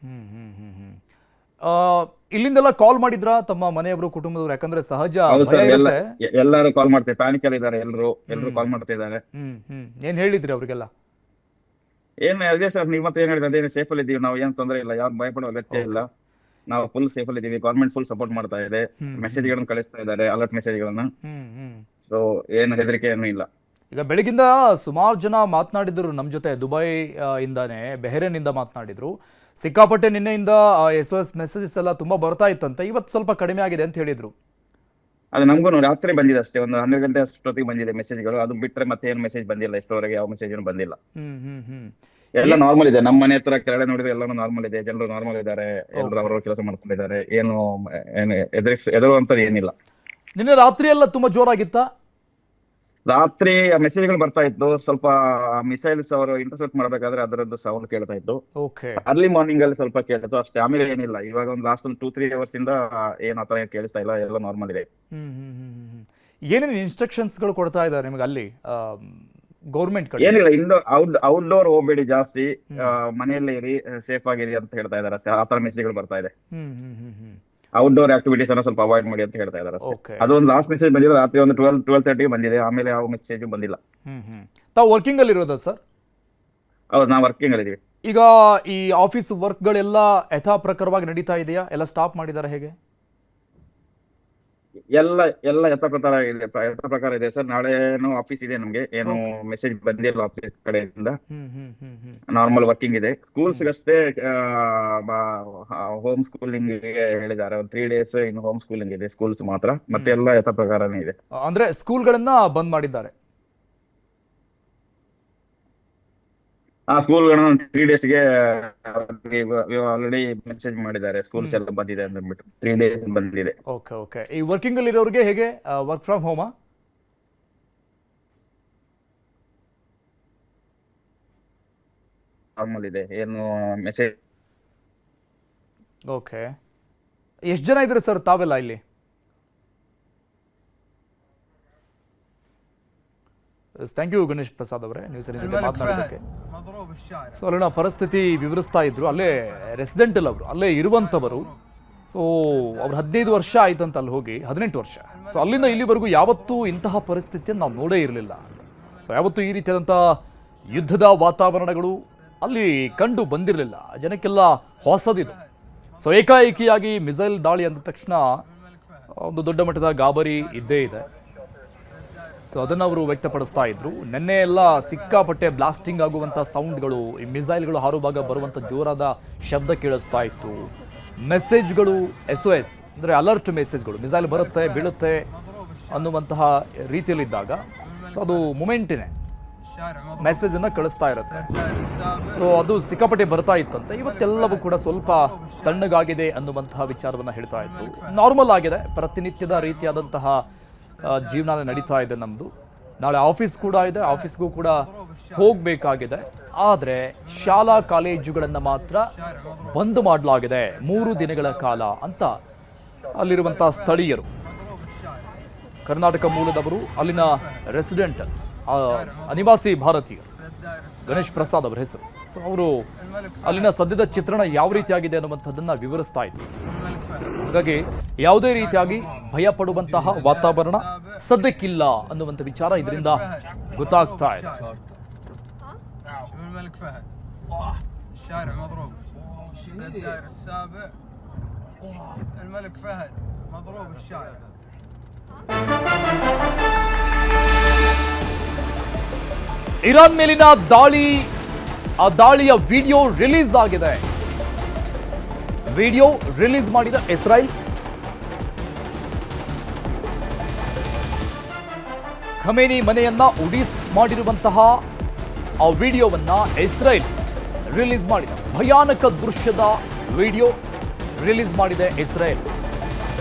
S1: ಇಲ್ಲಿಂದೆಲ್ಲ ಕಾಲ್ ಮಾಡಿದ್ರ ತಮ್ಮ ಮನೆಯವರು, ಕುಟುಂಬದವರು? ಯಾಕಂದ್ರೆ ಸಹಜ
S7: ಎಲ್ಲರೂ ಕಾಲ್ ಮಾಡ್ತಾರೆ, ಪ್ಯಾನಿಕ್ ಅಲ್ಲಿ ಇದ್ದಾರೆ, ಎಲ್ಲರೂ ಕಾಲ್ ಮಾಡ್ತಾ ಇದ್ದಾರೆ.
S1: ಏನ್ ಹೇಳಿದ್ರಿ ಅವ್ರಿಗೆಲ್ಲ?
S7: ಏನ್ ಅದೇ ಸರ್, ನೀವ್ ಮತ್ತೆ ಏನ್ ಹೇಳಿದ್ರೆ ಅದೇನು ಸೇಫ್ ಅಲ್ಲಿ ಇದೀವಿ ನಾವು, ಏನ್ ತೊಂದರೆ ಇಲ್ಲ, ಯಾರು ಭಯಪಡೋ ಅಗತ್ಯ ಇಲ್ಲ, ನಾವು ಫುಲ್ ಸೇಫ್ ಅಲ್ಲಿ ಇದೀವಿ. ಗವರ್ಮೆಂಟ್ ಫುಲ್ ಸಪೋರ್ಟ್ ಮಾಡ್ತಾ ಇದೆ, ಮೆಸೇಜ್ ಗಳನ್ನ ಕಳಿಸ್ತಾ ಇದ್ದಾರೆ, ಅಲರ್ಟ್ ಮೆಸೇಜ್ ಗಳನ್ನ. ಸೊ ಏನು ಹೆದರಿಕೆ ಏನು ಇಲ್ಲ.
S1: ಈಗ ಬೆಳಗಿಂದ ಸುಮಾರು ಜನ ಮಾತನಾಡಿದ್ರು ನಮ್ ಜೊತೆ, ದುಬೈ ಇಂದಾನೆ, ಬೆಹರೇನ್ ಇಂದ ಮಾತನಾಡಿದ್ರು. ಸಿಕ್ಕಾಪಟ್ಟೆ ನಿನ್ನೆಯಿಂದ SOS ಮೆಸೇಜಸ್ ಎಲ್ಲ ತುಂಬಾ ಬರ್ತಾ ಇತ್ತಂತೆ, ಇವತ್ತು ಸ್ವಲ್ಪ ಕಡಿಮೆ ಆಗಿದೆ ಅಂತ ಹೇಳಿದ್ರು.
S7: ಅದು ನಮಗೂ ರಾತ್ರಿ ಬಂದಿದೆ ಅಷ್ಟೇ, ಒಂದು 12 ಗಂಟೆ ಅಷ್ಟೊತ್ತಿಗೆ ಬಂದಿದೆ ಮೆಸೇಜ್ಗಳು. ಅದು ಬಿಟ್ರೆ ಮತ್ತೆ ಏನು ಮೆಸೇಜ್ ಬಂದಿಲ್ಲ, ಇಷ್ಟವರೆಗೆ ಯಾವ ಮೆಸೇಜ್ ಬಂದಿಲ್ಲ. ಎಲ್ಲ ನಾರ್ಮಲ್ ಇದೆ. ನಮ್ಮ ಮನೆ ಹತ್ರ ಕೆಳಗಡೆ ನೋಡಿದ್ರೆ ಎಲ್ಲಾನು ನಾರ್ಮಲ್ ಇದೆ, ಜನರು ನಾರ್ಮಲ್ ಇದ್ದಾರೆ, ಎಲ್ಲರೂ ಅವರ ಕೆಲಸ ಮಾಡ್ಕೊಂಡಿದ್ದಾರೆ. ಏನು ಎದುರುವಂತದ್ದು ಏನಿಲ್ಲ.
S1: ನಿನ್ನೆ ರಾತ್ರಿ ಎಲ್ಲ ತುಂಬಾ ಜೋರಾಗಿತ್ತ?
S7: ರಾತ್ರಿ ಮೆಸೇಜ್ಗಳು ಬರ್ತಾ ಇತ್ತು, ಸ್ವಲ್ಪ ಮಿಸೈಲ್ಸ್ ಅವರು ಇಂಟರ್ಸೆಪ್ಟ್ ಮಾಡ್ಬೇಕಾದ್ರೆ ಅದರದ್ದು ಸೌಂಡ್ ಕೇಳ್ತಾ ಇತ್ತು. ಅರ್ಲಿ ಮಾರ್ನಿಂಗ್ ಅಲ್ಲಿ ಸ್ವಲ್ಪ ಕೇಳ್ತು ಅಷ್ಟೇ, ಆಮೇಲೆ ಏನಿಲ್ಲ. ಇವಾಗ ಒಂದು ಲಾಸ್ಟ್ ಒಂದು 2-3 ಅವರ್ಸ್ ಇಂದ ಏನ್ ಆತರ ಕೇಳಿಸ್ತಾ ಇಲ್ಲ, ಎಲ್ಲ ನಾರ್ಮಲ್ ಇದೆ.
S1: ಏನೇನು ಇನ್ಸ್ಟ್ರಕ್ಷನ್ಸ್ ಗಳು ಕೊಡ್ತಾ ಇದ್ದಾರೆ ನಿಮ್ಗೆ ಅಲ್ಲಿ ಗೌರ್ಮೆಂಟ್ ಕಡೆ?
S7: ಏನಿಲ್ಲ, ಔಟ್ಡೋರ್ ಹೋಗ್ಬೇಡಿ ಜಾಸ್ತಿ, ಮನೆಯಲ್ಲೇ ಇರಿ, ಸೇಫ್ ಆಗಿರಿ ಅಂತ ಹೇಳ್ತಾ ಇದಾರೆ ಅಷ್ಟೇ. ಆತರ ಮೆಸೇಜ್ಗಳು ಬರ್ತಾ ಇದೆ. ಔಟ್ಡೋರ್ ಆಕ್ಟಿವಿಟೀಸ್ ಅನ್ನ ಸ್ವಲ್ಪ ಅವಾಯ್ಡ್ ಮಾಡಿ ಅಂತ ಹೇಳ್ತಾ ಇದಾರೆ ಅಷ್ಟೇ. ಅದೊಂದು ಲಾಸ್ಟ್ ಮೆಸೇಜ್ ಬಂದಿದೆ ರಾತ್ರಿ ಒಂದು 12:30 ಬಂದಿದೆ, ಆಮೇಲೆ ಯಾವ ಮೆಸೇಜ್ ಬಂದಿಲ್ಲ.
S1: ತಾವು ವರ್ಕಿಂಗ್ ಅಲ್ಲಿ ಇರೋದಾ ಸರ್?
S7: ಹೌದು, ನಾವು ವರ್ಕಿಂಗ್ ಅಲ್ಲಿ ಇದೀವಿ.
S1: ಈಗ ಈ ಆಫೀಸ್ ವರ್ಕ್ ಗಳೆಲ್ಲ ಯಥಾ ಪ್ರಕಾರವಾಗಿ ನಡೀತಾ ಇದೆಯಾ? ಎಲ್ಲ ಸ್ಟಾಪ್ ಮಾಡಿದಾರೆ ಹೇಗೆ?
S7: ಎಲ್ಲ ಯಥಾ ಪ್ರಕಾರ ಇದೆ ಸರ್. ನಾಳೆನೂ ಆಫೀಸ್ ಇದೆ ನಮ್ಗೆ, ಏನು ಮೆಸೇಜ್ ಬಂದಿಲ್ಲ ಆಫೀಸ್ ಕಡೆಯಿಂದ. ನಾರ್ಮಲ್ ವರ್ಕಿಂಗ್ ಇದೆ. ಸ್ಕೂಲ್ಸ್ ಅಷ್ಟೇ ಹೋಮ್ ಸ್ಕೂಲಿಂಗ್ ಹೇಳಿದ್ದಾರೆ, ಒಂದು 3 days ಇನ್ನು ಹೋಮ್ ಸ್ಕೂಲಿಂಗ್ ಇದೆ, ಸ್ಕೂಲ್ಸ್ ಮಾತ್ರ. ಮತ್ತೆ ಎಲ್ಲ ಯಥಾ ಪ್ರಕಾರನೇ ಇದೆ.
S1: ಅಂದ್ರೆ ಸ್ಕೂಲ್ಗಳನ್ನ ಬಂದ್ ಮಾಡಿದ್ದಾರೆ?
S7: ಸ್ಕೂಲ್ಗಳನ್ನ 3 daysಗೆ ಆಲ್ರೆಡಿ ಮೆಸೇಜ್ ಮಾಡಿದ್ದಾರೆ, ಸ್ಕೂಲ್ಸ್ ಎಲ್ಲ ಬಂದಿದೆ ಅಂದ್ಬಿಟ್ಟು 3 days ಬಂದಿದೆ.
S1: ಓಕೆ. ಈ ವರ್ಕಿಂಗ್ ಅಲ್ಲಿ ಇರೋರಿಗೆ ಹೇಗೆ ವರ್ಕ್ ಫ್ರಮ್ ಹೋಮಾ?
S7: ನಾರ್ಮಲ್ ಇದೆ, ಏನು ಮೆಸೇಜ್.
S1: ಓಕೆ, ಎಷ್ಟು ಜನ ಇದ್ರೆ ಸರ್ ತಾವೆಲ್ಲ ಇಲ್ಲಿ? ಥ್ಯಾಂಕ್ ಯು ಗಣೇಶ್ ಪ್ರಸಾದ್ ಅವರೇ, ನೀವು ಸರಿ ಜೊತೆ ಮಾತನಾಡೋದಕ್ಕೆ. ಸೊ ಅಲ್ಲಿನ ಪರಿಸ್ಥಿತಿ ವಿವರಿಸ್ತಾ ಇದ್ರು, ಅಲ್ಲೇ ರೆಸಿಡೆಂಟಲ್ ಅವರು, ಅಲ್ಲೇ ಇರುವಂಥವರು. ಸೊ ಅವ್ರು 15 ವರ್ಷ ಆಯ್ತಂತ ಅಲ್ಲಿ ಹೋಗಿ, 18 ವರ್ಷ. ಸೊ ಅಲ್ಲಿಂದ ಇಲ್ಲಿವರೆಗೂ ಯಾವತ್ತೂ ಇಂತಹ ಪರಿಸ್ಥಿತಿಯನ್ನು ನಾವು ನೋಡೇ ಇರಲಿಲ್ಲ. ಸೊ ಯಾವತ್ತೂ ಈ ರೀತಿಯಾದಂಥ ಯುದ್ಧದ ವಾತಾವರಣಗಳು ಅಲ್ಲಿ ಕಂಡು ಬಂದಿರಲಿಲ್ಲ, ಜನಕ್ಕೆಲ್ಲ ಹೊಸದಿದು. ಸೊ ಏಕಾಏಕಿಯಾಗಿ ಮಿಸೈಲ್ ದಾಳಿ ಅಂದ ತಕ್ಷಣ ಒಂದು ದೊಡ್ಡ ಮಟ್ಟದ ಗಾಬರಿ ಇದ್ದೇ ಇದೆ. ಸೊ ಅದನ್ನು ಅವರು ವ್ಯಕ್ತಪಡಿಸ್ತಾ ಇದ್ರು. ನಿನ್ನೆ ಎಲ್ಲ ಸಿಕ್ಕಾಪಟ್ಟೆ ಬ್ಲಾಸ್ಟಿಂಗ್ ಆಗುವಂಥ ಸೌಂಡ್ಗಳು, ಈ ಮಿಸೈಲ್ಗಳು ಹಾರುವಾಗ ಬರುವಂಥ ಜೋರಾದ ಶಬ್ದ ಕೇಳಿಸ್ತಾ ಇತ್ತು. ಮೆಸೇಜ್ಗಳು SOS ಅಂದರೆ ಅಲರ್ಟ್ ಮೆಸೇಜ್ಗಳು, ಮಿಸೈಲ್ ಬರುತ್ತೆ ಬೀಳುತ್ತೆ ಅನ್ನುವಂತಹ ರೀತಿಯಲ್ಲಿದ್ದಾಗ ಸೊ ಅದು ಮೊಮೆಂಟಿನೇ ಮೆಸೇಜನ್ನು ಕಳಿಸ್ತಾ ಇರುತ್ತೆ. ಸೊ ಅದು ಸಿಕ್ಕಾಪಟ್ಟೆ ಬರ್ತಾ ಇತ್ತಂತೆ. ಇವತ್ತೆಲ್ಲವೂ ಕೂಡ ಸ್ವಲ್ಪ ತಣ್ಣಗಾಗಿದೆ ಅನ್ನುವಂತಹ ವಿಚಾರವನ್ನು ಹೇಳ್ತಾ ಇದ್ರು. ನಾರ್ಮಲ್ ಆಗಿದೆ, ಪ್ರತಿನಿತ್ಯದ ರೀತಿಯಾದಂತಹ ಜೀವನ ನಡೀತಾ ಇದೆ ನಮ್ಮದು. ನಾಳೆ ಆಫೀಸ್ ಕೂಡ ಇದೆ, ಆಫೀಸ್ಗೂ ಕೂಡ ಹೋಗಬೇಕಾಗಿದೆ. ಆದರೆ ಶಾಲಾ ಕಾಲೇಜುಗಳನ್ನು ಮಾತ್ರ ಬಂದ್ ಮಾಡಲಾಗಿದೆ 3 ದಿನಗಳ ಕಾಲ ಅಂತ ಅಲ್ಲಿರುವಂಥ ಸ್ಥಳೀಯರು, ಕರ್ನಾಟಕ ಮೂಲದವರು, ಅಲ್ಲಿನ ರೆಸಿಡೆಂಟ್ ಅನಿವಾಸಿ ಭಾರತೀಯರು, ಗಣೇಶ್ ಪ್ರಸಾದ್ ಅವರ ಹೆಸರು. ಸೊ ಅವರು ಅಲ್ಲಿನ ಸದ್ಯದ ಚಿತ್ರಣ ಯಾವ ರೀತಿಯಾಗಿದೆ ಅನ್ನುವಂಥದ್ದನ್ನು ವಿವರಿಸ್ತಾ ಇದ್ರು. ಹಾಗಾಗಿ ಯಾವುದೇ ರೀತಿಯಾಗಿ ಭಯ ಪಡುವಂತಹ ವಾತಾವರಣ ಸದ್ಯಕ್ಕಿಲ್ಲ ಅನ್ನುವಂಥ ವಿಚಾರ ಇದರಿಂದ ಗೊತ್ತಾಗ್ತಾ ಇದೆ.
S8: الشارع مضروب. الدائري السابع الملك فهد مضروب الشارع.
S1: ಇರಾನ್ ಮೇಲಿನ ಆ ದಾಳಿಯ ವಿಡಿಯೋ ರಿಲೀಸ್ ಆಗಿದೆ. ವಿಡಿಯೋ ರಿಲೀಸ್ ಮಾಡಿದ ಇಸ್ರಾಯೇಲ್. ಖಮೇನಿ ಮನೆಯನ್ನ ಉಡಿಸ್ ಮಾಡಿರುವಂತಹ ಆ ವಿಡಿಯೋವನ್ನ ಇಸ್ರಾಯೇಲ್ ರಿಲೀಸ್ ಮಾಡಿದೆ. ಭಯಾನಕ ದೃಶ್ಯದ ವಿಡಿಯೋ ರಿಲೀಸ್ ಮಾಡಿದೆ ಇಸ್ರಾಯೇಲ್.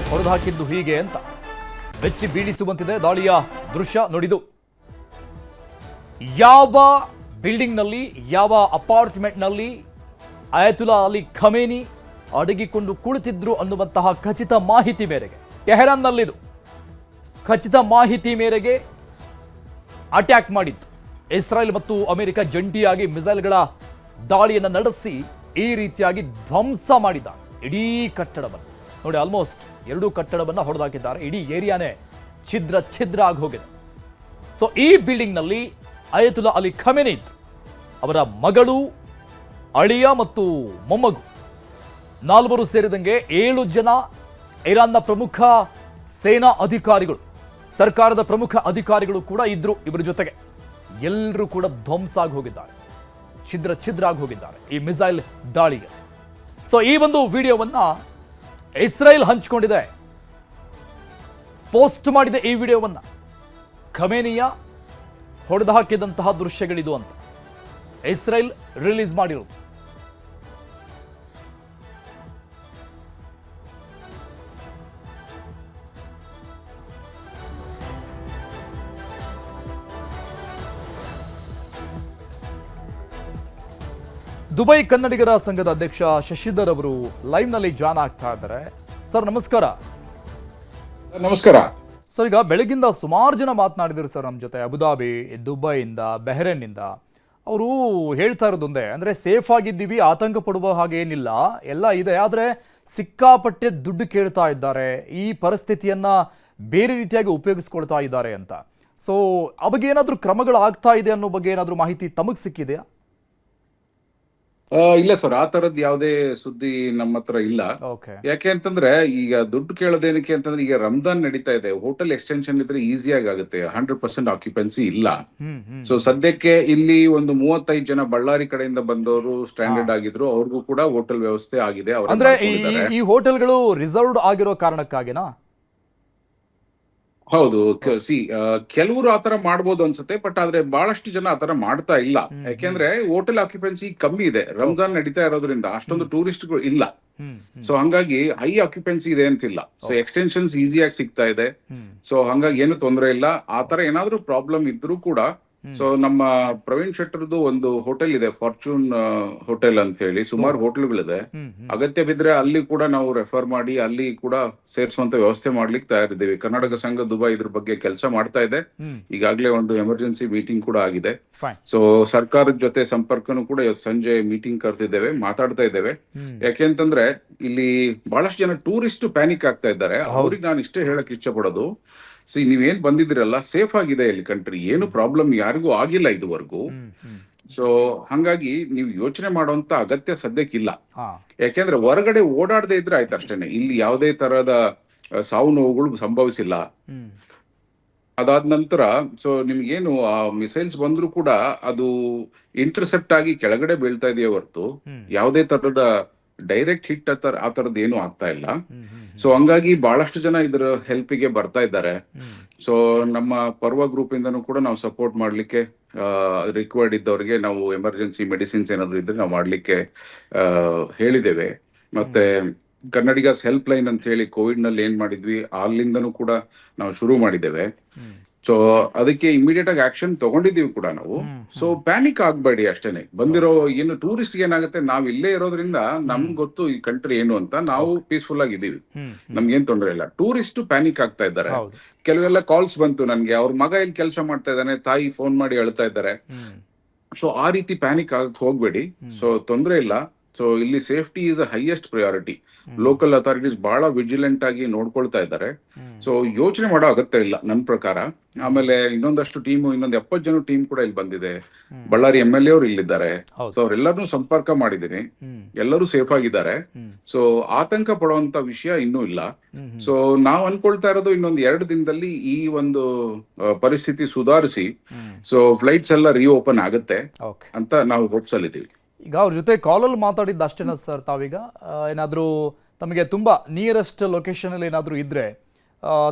S1: ಹೊಡೆದು ಹಾಕಿದ್ದು ಹೀಗೆ ಅಂತ ಬೆಚ್ಚಿ ಬೀಳಿಸುವಂತಿದೆ ದಾಳಿಯ ದೃಶ್ಯ ನೋಡಿದು. ಯಾವ ಬಿಲ್ಡಿಂಗ್ನಲ್ಲಿ, ಯಾವ ಅಪಾರ್ಟ್ಮೆಂಟ್ನಲ್ಲಿ ಅಯತುಲ್ಲಾ ಅಲಿ ಖಮೇನಿ ಅಡಗಿಕೊಂಡು ಕುಳಿತಿದ್ರು ಅನ್ನುವಂತಹ ಖಚಿತ ಮಾಹಿತಿ ಮೇರೆಗೆ, ಟೆಹರಾನ್ನಲ್ಲಿದು ಖಚಿತ ಮಾಹಿತಿ ಮೇರೆಗೆ ಅಟ್ಯಾಕ್ ಮಾಡಿತ್ತು. ಇಸ್ರಾಯೇಲ್ ಮತ್ತು ಅಮೆರಿಕ ಜಂಟಿಯಾಗಿ ಮಿಸೈಲ್ಗಳ ದಾಳಿಯನ್ನು ನಡೆಸಿ ಈ ರೀತಿಯಾಗಿ ಧ್ವಂಸ ಮಾಡಿದ್ದಾರೆ ಇಡೀ ಕಟ್ಟಡವನ್ನು. ನೋಡಿ, ಆಲ್ಮೋಸ್ಟ್ 2 ಕಟ್ಟಡವನ್ನು ಹೊಡೆದಾಕಿದ್ದಾರೆ. ಇಡೀ ಏರಿಯಾನೇ ಛಿದ್ರ ಆಗಿ ಹೋಗಿದೆ. ಸೊ ಈ ಬಿಲ್ಡಿಂಗ್ನಲ್ಲಿ ಅಯತುಲ್ಲಾ ಅಲಿ ಖಮೇನಿ ಇದ್ರು. ಅವರ ಮಗಳು, ಅಳಿಯ ಮತ್ತು ಮೊಮ್ಮಗು 4 ಸೇರಿದಂಗೆ 7 ಜನ ಇರಾನ್ನ ಪ್ರಮುಖ ಸೇನಾ ಅಧಿಕಾರಿಗಳು, ಸರ್ಕಾರದ ಪ್ರಮುಖ ಅಧಿಕಾರಿಗಳು ಕೂಡ ಇದ್ರು ಇವರ ಜೊತೆಗೆ. ಎಲ್ಲರೂ ಕೂಡ ಧ್ವಂಸ ಆಗಿ ಹೋಗಿದ್ದಾರೆ, ಛಿದ್ರ ಆಗಿ ಹೋಗಿದ್ದಾರೆ ಈ ಮಿಸೈಲ್ ದಾಳಿಗೆ. ಸೊ ಈ ಒಂದು ವಿಡಿಯೋವನ್ನ ಇಸ್ರಾಯೇಲ್ ಹಂಚಿಕೊಂಡಿದೆ, ಪೋಸ್ಟ್ ಮಾಡಿದೆ ಈ ವಿಡಿಯೋವನ್ನ. ಖಮೇನಿಯ ಹೊಡೆದು ಹಾಕಿದಂತಹ ದೃಶ್ಯಗಳಿದು ಅಂತ ಇಸ್ರಾಯೇಲ್ ರಿಲೀಸ್ ಮಾಡಿರೋದು. ದುಬೈ ಕನ್ನಡಿಗರ ಸಂಘದ ಅಧ್ಯಕ್ಷ ಶಶಿಧರ್ ಅವರು ಲೈವ್ ನಲ್ಲಿ ಜಾಯ್ನ್ ಆಗ್ತಾ ಇದ್ದಾರೆ. ಸರ್ ನಮಸ್ಕಾರ.
S9: ನಮಸ್ಕಾರ
S1: ಸರ್, ಈಗ ಬೆಳಗಿಂದ ಸುಮಾರು ಜನ ಮಾತನಾಡಿದ್ರು ಸರ್ ನಮ್ಮ ಜೊತೆ, ಅಬುದಾಬಿ, ದುಬೈಯಿಂದ, ಬೆಹರೇನ್ನಿಂದ. ಅವರು ಹೇಳ್ತಾ ಇರೋದೊಂದೇ, ಅಂದರೆ ಸೇಫ್ ಆಗಿದ್ದೀವಿ, ಆತಂಕ ಪಡುವ ಹಾಗೆ ಏನಿಲ್ಲ, ಎಲ್ಲ ಇದೆ, ಆದರೆ ಸಿಕ್ಕಾಪಟ್ಟೆ ದುಡ್ಡು ಕೇಳ್ತಾ ಇದ್ದಾರೆ, ಈ ಪರಿಸ್ಥಿತಿಯನ್ನ ಬೇರೆ ರೀತಿಯಾಗಿ ಉಪಯೋಗಿಸ್ಕೊಳ್ತಾ ಇದ್ದಾರೆ ಅಂತ. ಸೊ ಆ ಬಗ್ಗೆ ಏನಾದರೂ ಕ್ರಮಗಳು ಆಗ್ತಾ ಇದೆ ಅನ್ನೋ ಬಗ್ಗೆ ಏನಾದರೂ ಮಾಹಿತಿ ತಮಗೆ ಸಿಕ್ಕಿದೆಯಾ?
S9: ಇಲ್ಲ ಸರ್, ಆ ತರದ್ ಯಾವುದೇ ಸುದ್ದಿ ನಮ್ಮ ಹತ್ರ ಇಲ್ಲ. ಯಾಕೆ ಅಂತಂದ್ರೆ ಈಗ ದುಡ್ಡು ಕೇಳೋದೇನಕ್ಕೆ ಅಂತಂದ್ರೆ ಈಗ ರಂಜಾನ್ ನಡೀತಾ ಇದೆ, ಹೋಟೆಲ್ ಎಕ್ಸ್ಟೆನ್ಷನ್ ಇದ್ರೆ ಈಸಿಯಾಗಿ ಆಗುತ್ತೆ, 100% ಆಕ್ಯುಪೆನ್ಸಿ ಇಲ್ಲ. ಸೊ ಸದ್ಯಕ್ಕೆ ಇಲ್ಲಿ ಒಂದು 35 ಜನ ಬಳ್ಳಾರಿ ಕಡೆಯಿಂದ ಬಂದವರು ಸ್ಟ್ಯಾಂಡರ್ಡ್ ಆಗಿದ್ರು, ಅವ್ರಿಗೂ ಕೂಡ ಹೋಟೆಲ್ ವ್ಯವಸ್ಥೆ ಆಗಿದೆ.
S1: ಅಂದ್ರೆ ಈ ಹೋಟೆಲ್ಗಳು ರಿಸರ್ವ್ಡ್ ಆಗಿರೋ ಕಾರಣಕ್ಕಾಗಿನಾ?
S9: ಹೌದು, ಕೆಲವರು ಆತರ ಮಾಡ್ಬೋದು ಅನ್ಸುತ್ತೆ, ಬಟ್ ಆದ್ರೆ ಬಹಳಷ್ಟು ಜನ ಆತರ ಮಾಡ್ತಾ ಇಲ್ಲ. ಯಾಕೆಂದ್ರೆ ಹೋಟೆಲ್ ಆಕ್ಯುಪೆನ್ಸಿ ಕಮ್ಮಿ ಇದೆ, ರಂಜಾನ್ ನಡೀತಾ ಇರೋದ್ರಿಂದ ಅಷ್ಟೊಂದು ಟೂರಿಸ್ಟ್ಗಳು ಇಲ್ಲ. ಸೊ ಹಂಗಾಗಿ ಹೈ ಆಕ್ಯುಪೆನ್ಸಿ ಇದೆ ಅಂತಿಲ್ಲ. ಸೊ ಎಕ್ಸ್ಟೆನ್ಷನ್ಸ್ ಈಸಿಯಾಗಿ ಸಿಗ್ತಾ ಇದೆ. ಸೊ ಹಂಗಾಗಿ ಏನು ತೊಂದರೆ ಇಲ್ಲ. ಆತರ ಏನಾದ್ರು ಪ್ರಾಬ್ಲಮ್ ಇದ್ರೂ ಕೂಡ ಸೊ ನಮ್ಮ ಪ್ರವೀಣ್ ಶೆಟ್ಟರ್ದು ಒಂದು ಹೋಟೆಲ್ ಇದೆ, ಫಾರ್ಚೂನ್ ಹೋಟೆಲ್ ಅಂತ ಹೇಳಿ, ಸುಮಾರು ಹೋಟೆಲ್ಗಳಿದೆ. ಅಗತ್ಯ ಬಿದ್ರೆ ಅಲ್ಲಿ ಕೂಡ ನಾವು ರೆಫರ್ ಮಾಡಿ ಅಲ್ಲಿ ಕೂಡ ಸೇರಿಸುವಂತ ವ್ಯವಸ್ಥೆ ಮಾಡ್ಲಿಕ್ಕೆ ತಯಾರಿದ್ದೀವಿ. ಕರ್ನಾಟಕ ಸಂಘ ದುಬೈ ಇದ್ರ ಬಗ್ಗೆ ಕೆಲಸ ಮಾಡ್ತಾ ಇದೆ. ಈಗಾಗಲೇ ಒಂದು ಎಮರ್ಜೆನ್ಸಿ ಮೀಟಿಂಗ್ ಕೂಡ ಆಗಿದೆ. ಸೊ ಸರ್ಕಾರದ ಜೊತೆ ಸಂಪರ್ಕನೂ ಕೂಡ ಇವತ್ತು ಸಂಜೆ ಮೀಟಿಂಗ್ ಕರೆದಿದ್ದೇವೆ, ಮಾತಾಡ್ತಾ ಇದ್ದೇವೆ. ಯಾಕೆಂತಂದ್ರೆ ಇಲ್ಲಿ ಬಹಳಷ್ಟು ಜನ ಟೂರಿಸ್ಟ್ ಪ್ಯಾನಿಕ್ ಆಗ್ತಾ ಇದ್ದಾರೆ. ಅವ್ರಿಗೆ ನಾನು ಇಷ್ಟೇ ಹೇಳಕ್ ಇಷ್ಟ ಪಡೋದು, ನೀವೇನ್ ಬಂದಿದ್ದೀರಲ್ಲ, ಸೇಫ್ ಆಗಿದೆ ಇಲ್ಲಿ ಕಂಟ್ರಿ, ಏನು ಪ್ರಾಬ್ಲಮ್ ಯಾರಿಗೂ ಆಗಿಲ್ಲ ಇದುವರೆಗೂ. ಸೊ ಹಂಗಾಗಿ ನೀವು ಯೋಚನೆ ಮಾಡುವಂತ ಅಗತ್ಯ ಸದ್ಯಕ್ಕಿಲ್ಲ. ಯಾಕೆಂದ್ರೆ ಹೊರಗಡೆ ಓಡಾಡದೆ ಇದ್ರೆ ಆಯ್ತು ಅಷ್ಟೇನೆ. ಇಲ್ಲಿ ಯಾವುದೇ ತರಹದ ಸಾವು ನೋವುಗಳು ಸಂಭವಿಸಿಲ್ಲ. ಅದಾದ ನಂತರ ಸೊ ನಿಮ್ಗೇನು ಆ ಮಿಸೈಲ್ಸ್ ಬಂದ್ರು ಕೂಡ ಅದು ಇಂಟರ್ಸೆಪ್ಟ್ ಆಗಿ ಕೆಳಗಡೆ ಬೀಳ್ತಾ ಇದೆಯೇ ಹೊರತು ಯಾವುದೇ ತರದ ಡೈರೆಕ್ಟ್ ಹಿಟ್ ಆ ತರದ್ ಏನು ಆಗ್ತಾ ಇಲ್ಲ. ಸೊ ಹಂಗಾಗಿ ಬಹಳಷ್ಟು ಜನ ಇದ್ರ ಹೆಲ್ಪಿಗೆ ಬರ್ತಾ ಇದ್ದಾರೆ. ಸೊ ನಮ್ಮ ಪರ್ವ ಗ್ರೂಪ್ ಇಂದನೂ ಕೂಡ ನಾವು ಸಪೋರ್ಟ್ ಮಾಡ್ಲಿಕ್ಕೆ ರಿಕ್ವೈರ್ಡ್ ಇದ್ದವ್ರಿಗೆ ನಾವು ಎಮರ್ಜೆನ್ಸಿ ಮೆಡಿಸಿನ್ಸ್ ಏನಾದ್ರು ಇದ್ರೆ ನಾವು ಮಾಡ್ಲಿಕ್ಕೆ ಹೇಳಿದ್ದೇವೆ. ಮತ್ತೆ ಕನ್ನಡಿಗಸ್ ಹೆಲ್ಪ್ ಲೈನ್ ಅಂತ ಹೇಳಿ ಕೋವಿಡ್ ನಲ್ಲಿ ಏನ್ ಮಾಡಿದ್ವಿ ಅಲ್ಲಿಂದನೂ ಕೂಡ ನಾವು ಶುರು ಮಾಡಿದ್ದೇವೆ. ಸೊ ಅದಕ್ಕೆ ಇಮಿಡಿಯೇಟ್ ಆಗಿ ಆಕ್ಷನ್ ತಗೊಂಡಿದೀವಿ ಕೂಡ ನಾವು. ಸೊ ಪ್ಯಾನಿಕ್ ಆಗ್ಬೇಡಿ ಅಷ್ಟೇನೆ. ಬಂದಿರೋ ಏನು ಟೂರಿಸ್ಟ್ ಏನಾಗುತ್ತೆ, ನಾವ್ ಇಲ್ಲೇ ಇರೋದ್ರಿಂದ ನಮ್ಗೆ ಗೊತ್ತು ಈ ಕಂಟ್ರಿ ಏನು ಅಂತ, ನಾವು ಪೀಸ್ಫುಲ್ ಆಗಿದ್ದೀವಿ, ನಮ್ಗೇನ್ ತೊಂದರೆ ಇಲ್ಲ. ಟೂರಿಸ್ಟ್ ಪ್ಯಾನಿಕ್ ಆಗ್ತಾ ಇದ್ದಾರೆ. ಕೆಲವೆಲ್ಲ ಕಾಲ್ಸ್ ಬಂತು ನನ್ಗೆ, ಅವ್ರ ಮಗ ಇಲ್ಲಿ ಕೆಲಸ ಮಾಡ್ತಾ ಇದ್ದಾನೆ, ತಾಯಿ ಫೋನ್ ಮಾಡಿ ಅಳ್ತಾ ಇದ್ದಾರೆ. ಸೊ ಆ ರೀತಿ ಪ್ಯಾನಿಕ್ ಆಗಕ್ ಹೋಗ್ಬೇಡಿ. ಸೊ ತೊಂದರೆ ಇಲ್ಲ. ಸೊ ಇಲ್ಲಿ safety is a highest priority. Local authorities ಬಹಳ ವಿಜಿಲೆಂಟ್ ಆಗಿ ನೋಡ್ಕೊಳ್ತಾ ಇದ್ದಾರೆ. ಸೊ ಯೋಚನೆ ಮಾಡೋ ಅಗತ್ಯ ಇಲ್ಲ ನನ್ನ ಪ್ರಕಾರ. ಆಮೇಲೆ ಇನ್ನೊಂದಷ್ಟು ಟೀಮು, ಇನ್ನೊಂದು 70 ಜನ ಟೀಮ್ ಕೂಡ ಇಲ್ಲಿ ಬಂದಿದೆ. ಬಳ್ಳಾರಿ MLA ಅವರು ಇಲ್ಲಿದ್ದಾರೆ. ಸೊ ಅವರೆಲ್ಲರನ್ನೂ ಸಂಪರ್ಕ ಮಾಡಿದ್ದೀನಿ, ಎಲ್ಲರೂ ಸೇಫ್ ಆಗಿದ್ದಾರೆ. ಸೊ ಆತಂಕ ಪಡುವಂತ ವಿಷಯ ಇನ್ನೂ ಇಲ್ಲ. ಸೊ ನಾವು ಅನ್ಕೊಳ್ತಾ ಇರೋದು ಇನ್ನೊಂದು 2 ದಿನದಲ್ಲಿ ಈ ಒಂದು ಪರಿಸ್ಥಿತಿ ಸುಧಾರಿಸಿ ಸೊ ಫ್ಲೈಟ್ಸ್ ಎಲ್ಲ ರೀಓಪನ್ ಆಗುತ್ತೆ ಅಂತ ನಾವು ಹೋಪ್ಸ್ ಅಲ್ಲಿ ಇದ್ದೀವಿ.
S1: ಈಗ ಅವ್ರ ಜೊತೆ ಕಾಲಲ್ಲಿ ಮಾತಾಡಿದ್ದು ಅಷ್ಟೇನಾ ಸರ್ ತಾವೀಗ? ಏನಾದರೂ ತಮಗೆ ತುಂಬ ನಿಯರೆಸ್ಟ್ ಲೊಕೇಶನಲ್ಲಿ ಏನಾದರೂ ಇದ್ದರೆ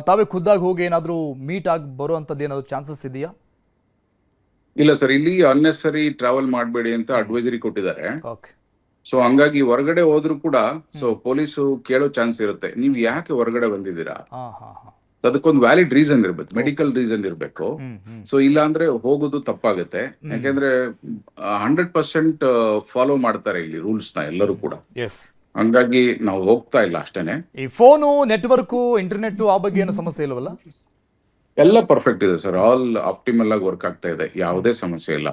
S1: ತಾವೇ ಖುದ್ದಾಗಿ ಹೋಗಿ ಏನಾದರೂ ಮೀಟ್ ಆಗಿ ಬರುವಂಥದ್ದು ಏನಾದರೂ ಚಾನ್ಸಸ್ ಇದೆಯಾ?
S9: ಇಲ್ಲ ಸರ್, ಇಲ್ಲಿ ಅನ್ನೆಸರಿ ಟ್ರಾವೆಲ್ ಮಾಡಬೇಡಿ ಅಂತ ಅಡ್ವೈಸರಿ ಕೊಟ್ಟಿದ್ದಾರೆ.
S1: ಓಕೆ.
S9: ಸೊ ಹಂಗಾಗಿ ಹೊರಗಡೆ ಹೋದ್ರು ಕೂಡ ಸೊ ಪೊಲೀಸು ಕೇಳೋ ಚಾನ್ಸ್ ಇರುತ್ತೆ, ನೀವು ಯಾಕೆ ಹೊರಗಡೆ ಬಂದಿದ್ದೀರಾ, ಅದಕ್ಕೊಂದು ವ್ಯಾಲಿಡ್ ರೀಸನ್ ಇರ್ಬೇಕು, ಮೆಡಿಕಲ್ ರೀಸನ್ ಇರ್ಬೇಕು. ಸೊ ಇಲ್ಲ ಅಂದ್ರೆ ಹೋಗೋದು ತಪ್ಪಾಗುತ್ತೆ. ಯಾಕೆಂದ್ರೆ 100% ಫಾಲೋ ಮಾಡ್ತಾರೆ ಇಲ್ಲಿ ರೂಲ್ಸ್ ನ ಎಲ್ಲರೂ ಕೂಡ. ಹಂಗಾಗಿ ನಾವು ಹೋಗ್ತಾ ಇಲ್ಲ ಅಷ್ಟೇನೆ.
S1: ಈ ಫೋನು, ನೆಟ್ವರ್ಕ್, ಇಂಟರ್ನೆಟ್ ಆ ಬಗ್ಗೆ ಏನು ಸಮಸ್ಯೆ ಇಲ್ಲವಲ್ಲ?
S9: ಎಲ್ಲ ಪರ್ಫೆಕ್ಟ್ ಇದೆ ಸರ್, ಆಲ್ ಆಪ್ಟಿಮಲ್ ಆಗಿ ವರ್ಕ್ ಆಗ್ತಾ ಇದೆ, ಯಾವುದೇ ಸಮಸ್ಯೆ ಇಲ್ಲ.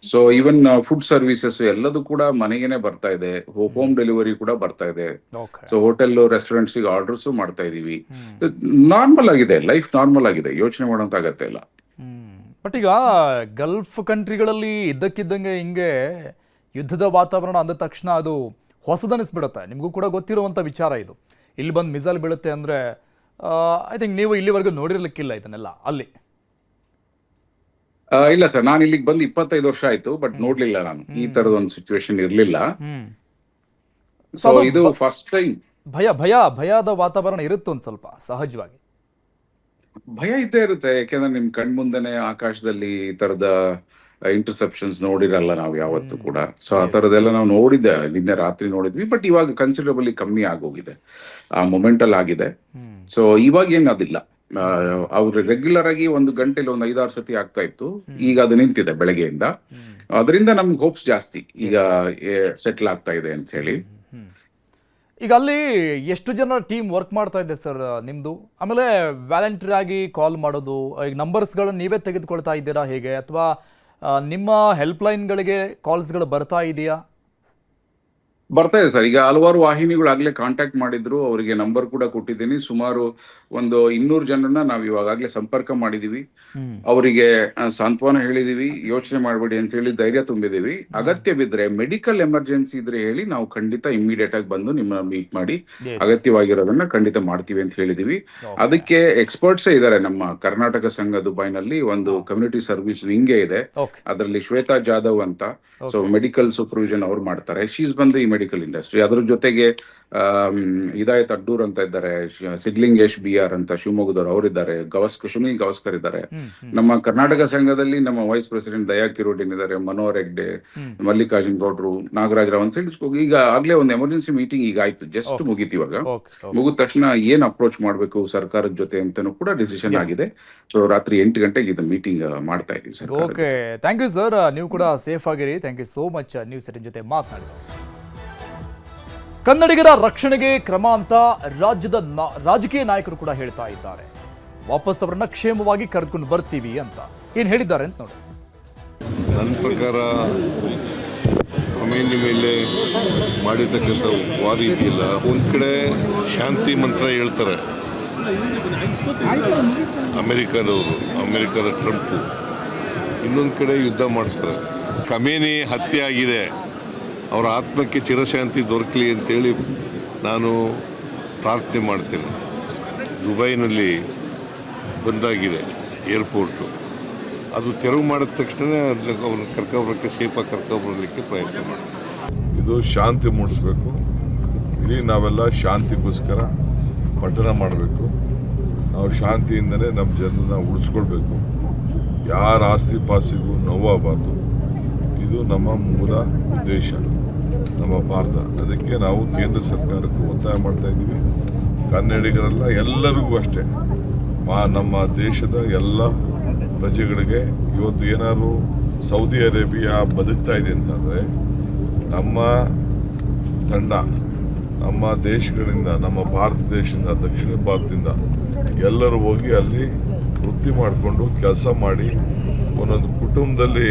S9: ಸೊ ಈವನ್ ಫುಡ್ ಸರ್ವಿಸಸ್ ಎಲ್ಲದೂ ಕೂಡ ಮನೆಗೇನೆ ಬರ್ತಾ ಇದೆ, ಹೋಮ್ ಡೆಲಿವರಿ ಕೂಡ ಬರ್ತಾ ಇದೆ. ಸೊ ಹೋಟೆಲ್ ರೆಸ್ಟೋರೆಂಟ್ಸ್ ಆರ್ಡರ್ಸ್ ಮಾಡ್ತಾ ಇದೀವಿ. ನಾರ್ಮಲ್ ಆಗಿದೆ, ಲೈಫ್ ನಾರ್ಮಲ್ ಆಗಿದೆ, ಯೋಚನೆ ಮಾಡೋಂತ ಅಗತ್ಯ ಇಲ್ಲ.
S1: ಬಟ್ ಈಗ ಗಲ್ಫ್ ಕಂಟ್ರಿಗಳಲ್ಲಿ ಇದ್ದಕ್ಕಿದ್ದಂಗೆ ಹಿಂಗೆ ಯುದ್ಧದ ವಾತಾವರಣ ಅಂದ ತಕ್ಷಣ ಅದು ಹೊಸದನಿಸ್ಬಿಡುತ್ತೆ. ನಿಮಗೂ ಕೂಡ ಗೊತ್ತಿರುವಂಥ ವಿಚಾರ ಇದು. ಇಲ್ಲಿ ಬಂದು ಮಿಸೈಲ್ ಬೀಳುತ್ತೆ ಅಂದರೆ ಐ ಥಿಂಕ್ ನೀವು ಇಲ್ಲಿವರೆಗೂ ನೋಡಿರ್ಲಿಕ್ಕಿಲ್ಲ ಇದನ್ನೆಲ್ಲ ಅಲ್ಲಿ.
S9: ಇಲ್ಲ ಸರ್, ನಾನು ಇಲ್ಲಿಗೆ ಬಂದು 25 ವರ್ಷ ಆಯ್ತು, ಬಟ್ ನೋಡ್ಲಿಲ್ಲ ನಾನು ಈ ತರದ ಒಂದು ಸಿಚುವೇಶನ್ ಇರ್ಲಿಲ್ಲ. ಸೊ ಇದು ಫಸ್ಟ್ ಟೈಮ್.
S1: ಭಯದ ವಾತಾವರಣ ಇರುತ್ತೆ ಒಂದ್ ಸ್ವಲ್ಪ ಸಹಜವಾಗಿ.
S9: ಭಯ ಇದ್ದೇ ಇರುತ್ತೆ, ಯಾಕೆಂದ್ರೆ ನಿಮ್ ಕಣ್ ಮುಂದೆನೆ ಆಕಾಶದಲ್ಲಿ ಈ ತರದ ಇಂಟರ್ಸೆಪ್ಷನ್ಸ್ ನೋಡಿರಲ್ಲ ನಾವು ಯಾವತ್ತೂ ಕೂಡ. ಸೊ ಆ ತರದೆಲ್ಲ ನಾವು ನೋಡಿದ್ದೆ, ನಿನ್ನೆ ರಾತ್ರಿ ನೋಡಿದ್ವಿ. ಬಟ್ ಇವಾಗ ಕನ್ಸಿಡರಬಲಿ ಕಮ್ಮಿ ಆಗೋಗಿದೆ, ಆ ಮೊಮೆಂಟ್ ಅಲ್ಲಿ ಆಗಿದೆ. ಸೊ ಇವಾಗ ಏನ್ ಅದಿಲ್ಲ. ಅವ್ರು ರೆಗ್ಯುಲರ್ ಆಗಿ 1 ಗಂಟೆಲಿ 5-6 ಸತಿ ಆಗ್ತಾ ಇತ್ತು, ಈಗ ಅದು ನಿಂತಿದೆ ಬೆಳಗ್ಗೆಯಿಂದ. ಅದರಿಂದ ನಮ್ಗೆ ಹೋಪ್ಸ್ ಜಾಸ್ತಿ, ಈಗ ಸೆಟ್ಲ್ ಆಗ್ತಾ ಇದೆ ಅಂತ ಹೇಳಿ.
S1: ಈಗ ಅಲ್ಲಿ ಎಷ್ಟು ಜನ ಟೀಮ್ ವರ್ಕ್ ಮಾಡ್ತಾ ಇದೆ ಸರ್ ನಿಮ್ದು? ಆಮೇಲೆ ವ್ಯಾಲಂಟರಿ ಆಗಿ ಕಾಲ್ ಮಾಡೋದು, ಈಗ ನಂಬರ್ಸ್ಗಳನ್ನ ನೀವೇ ತೆಗೆದುಕೊಳ್ತಾ ಇದ್ದೀರಾ ಹೇಗೆ, ಅಥವಾ ನಿಮ್ಮ ಹೆಲ್ಪ್ಲೈನ್ಗಳಿಗೆ ಕಾಲ್ಸ್ಗಳು ಬರ್ತಾ ಇದೆಯಾ?
S9: ಬರ್ತಾ ಇದೆ ಸರ್. ಈಗ ಹಲವಾರು ವಾಹಿನಿಗಳು ಆಗ್ಲೇ ಕಾಂಟ್ಯಾಕ್ಟ್ ಮಾಡಿದ್ರು, ಅವರಿಗೆ ನಂಬರ್ ಕೂಡ ಕೊಟ್ಟಿದ್ದೀನಿ. ಸುಮಾರು 200 ಜನರನ್ನ ನಾವು ಇವಾಗಲೇ ಸಂಪರ್ಕ ಮಾಡಿದೀವಿ. ಅವರಿಗೆ ಸಾಂತ್ವನ ಹೇಳಿದೀವಿ, ಯೋಚನೆ ಮಾಡಬೇಡಿ ಅಂತ ಹೇಳಿ ಧೈರ್ಯ ತುಂಬಿದೀವಿ. ಅಗತ್ಯ ಬಿದ್ರೆ ಮೆಡಿಕಲ್ ಎಮರ್ಜೆನ್ಸಿ ಇದ್ರೆ ಹೇಳಿ, ನಾವು ಖಂಡಿತ ಇಮಿಡಿಯೇಟ್ ಆಗಿ ಬಂದು ನಿಮ್ಮ ಮೀಟ್ ಮಾಡಿ ಅಗತ್ಯವಾಗಿರೋದನ್ನ ಖಂಡಿತ ಮಾಡ್ತೀವಿ ಅಂತ ಹೇಳಿದೀವಿ. ಅದಕ್ಕೆ ಎಕ್ಸ್ಪರ್ಟ್ಸೇ ಇದ್ದಾರೆ. ನಮ್ಮ ಕರ್ನಾಟಕ ಸಂಘ ದುಬೈನಲ್ಲಿ ಒಂದು ಕಮ್ಯುನಿಟಿ ಸರ್ವಿಸ್ ವಿಂಗೇ ಇದೆ, ಅದರಲ್ಲಿ ಶ್ವೇತಾ ಜಾಧವ್ ಅಂತ. ಸೊ ಮೆಡಿಕಲ್ ಸೂಪರ್ವಿಷನ್ ಅವ್ರು ಮಾಡ್ತಾರೆ. ಶೀಸ್ ಬಂದು ಈ ಮೆಡಿಕಲ್ ಇಂಡಸ್ಟ್ರಿ. ಅದ್ರ ಜೊತೆಗೆ ಹಿದಾಯತ್ ಅಡ್ಡೂರ್ ಅಂತ ಇದ್ದಾರೆ, ಸಿದ್ಲಿಂಗೇಶ್ BR ಅಂತ ಶಿವಮೊಗ್ಗದವ್ರು ಅವರಿದ್ದಾರೆ, ಸುನಿಲ್ ಗವಾಸ್ಕರ್ ಇದ್ದಾರೆ. ನಮ್ಮ ಕರ್ನಾಟಕ ಸಂಘದಲ್ಲಿ ನಮ್ಮ ವೈಸ್ ಪ್ರೆಸಿಡೆಂಟ್ ದಯಾ ಕಿರೋಡಿನ್ ಇದ್ದಾರೆ, ಮನೋಹರ್ ಹೆಗ್ಡೆ, ಮಲ್ಲಿಕಾರ್ಜುನ್ ಗೌಡ್ರು, ನಾಗರಾಜ್ ರಾವ್ ಅಂತ ಹೇಳಿ. ಈಗ ಆಗ್ಲೇ ಒಂದು ಎಮರ್ಜೆನ್ಸಿ ಮೀಟಿಂಗ್ ಈಗ ಆಯ್ತು, ಜಸ್ಟ್ ಮುಗೀತು. ಇವಾಗ ಮುಗಿದ ತಕ್ಷಣ ಏನ್ ಅಪ್ರೋಚ್ ಮಾಡ್ಬೇಕು ಸರ್ಕಾರದ ಜೊತೆ ಅಂತಾನು ಕೂಡ ಡಿಸಿಷನ್ ಆಗಿದೆ. ಸೊ ರಾತ್ರಿ 8 ಗಂಟೆಗೆ ಇದು ಮೀಟಿಂಗ್ ಮಾಡ್ತಾ ಇದೀವಿ sir.
S1: Okay, thank you sir. ನೀವು ಕೂಡ ಸೇಫ್ ಆಗಿರಿ. Thank you so much News 18 ಜೊತೆ ಮಾತನಾಡಿ. ಕನ್ನಡಿಗರ ರಕ್ಷಣೆಗೆ ಕ್ರಮ ಅಂತ ರಾಜ್ಯದ ರಾಜಕೀಯ ನಾಯಕರು ಕೂಡ ಹೇಳ್ತಾ ಇದ್ದಾರೆ. ವಾಪಸ್ ಅವರನ್ನ ಕ್ಷೇಮವಾಗಿ ಕರೆದುಕೊಂಡು ಬರ್ತೀವಿ ಅಂತ ಏನ್ ಹೇಳಿದ್ದಾರೆ ಅಂತ ನೋಡಿ.
S10: ನನ್ನ ಪ್ರಕಾರ ಖಮೇನಿ ಮೇಲೆ ಮಾಡಿರ್ತಕ್ಕಂಥ ವಾರ ಇದೆಯಲ್ಲ, ಒಂದು ಕಡೆ ಶಾಂತಿ ಮಂತ್ರ ಹೇಳ್ತಾರೆ ಅಮೆರಿಕದ ಟ್ರಂಪು, ಇನ್ನೊಂದು ಕಡೆ ಯುದ್ಧ ಮಾಡಿಸ್ತಾರೆ. ಖಮೇನಿ ಹತ್ಯೆ ಆಗಿದೆ, ಅವರ ಆತ್ಮಕ್ಕೆ ಚಿರಶಾಂತಿ ದೊರಕಲಿ ಅಂತೇಳಿ ನಾನು ಪ್ರಾರ್ಥನೆ ಮಾಡ್ತೇನೆ. ದುಬೈನಲ್ಲಿ ಬಂದಾಗಿದೆ ಏರ್ಪೋರ್ಟು, ಅದು ತೆರವು ಮಾಡಿದ ತಕ್ಷಣ ಅವ್ರನ್ನ ಕರ್ಕೊಬರೋಕ್ಕೆ, ಸೇಫಾಗಿ ಕರ್ಕೊಬರಲಿಕ್ಕೆ ಪ್ರಯತ್ನ ಮಾಡ್ತೀನಿ. ಇದು ಶಾಂತಿ ಮೂಡಿಸ್ಬೇಕು. ಇಡೀ ನಾವೆಲ್ಲ ಶಾಂತಿಗೋಸ್ಕರ ಪಠಣ ಮಾಡಬೇಕು. ನಾವು ಶಾಂತಿಯಿಂದಲೇ ನಮ್ಮ ಜನರನ್ನ ಉಳಿಸ್ಕೊಳ್ಬೇಕು. ಯಾರ ಆಸ್ತಿ ಪಾಸ್ತಿಗೂ ನೋವಾಗಬಾರ್ದು. ಇದು ನಮ್ಮ ಮೂಲ ಉದ್ದೇಶ, ನಮ್ಮ ಭಾರತ. ಅದಕ್ಕೆ ನಾವು ಕೇಂದ್ರ ಸರ್ಕಾರಕ್ಕೂ ಒತ್ತಾಯ ಮಾಡ್ತಾ ಇದ್ದೀವಿ. ಕನ್ನಡಿಗರೆಲ್ಲ ಎಲ್ಲರಿಗೂ ಅಷ್ಟೇ, ನಮ್ಮ ದೇಶದ ಎಲ್ಲ ಪ್ರಜೆಗಳಿಗೆ ಇವತ್ತು ಏನಾದ್ರು ಸೌದಿ ಅರೇಬಿಯಾ ಬದುಕ್ತಾ ಇದೆ ಅಂತಂದರೆ, ನಮ್ಮ ತಂಡ ನಮ್ಮ ದೇಶಗಳಿಂದ, ನಮ್ಮ ಭಾರತ ದೇಶದಿಂದ, ದಕ್ಷಿಣ ಭಾರತದಿಂದ ಎಲ್ಲರೂ ಹೋಗಿ ಅಲ್ಲಿ ವೃತ್ತಿ ಮಾಡಿಕೊಂಡು ಕೆಲಸ ಮಾಡಿ, ಒಂದೊಂದು ಕುಟುಂಬದಲ್ಲಿ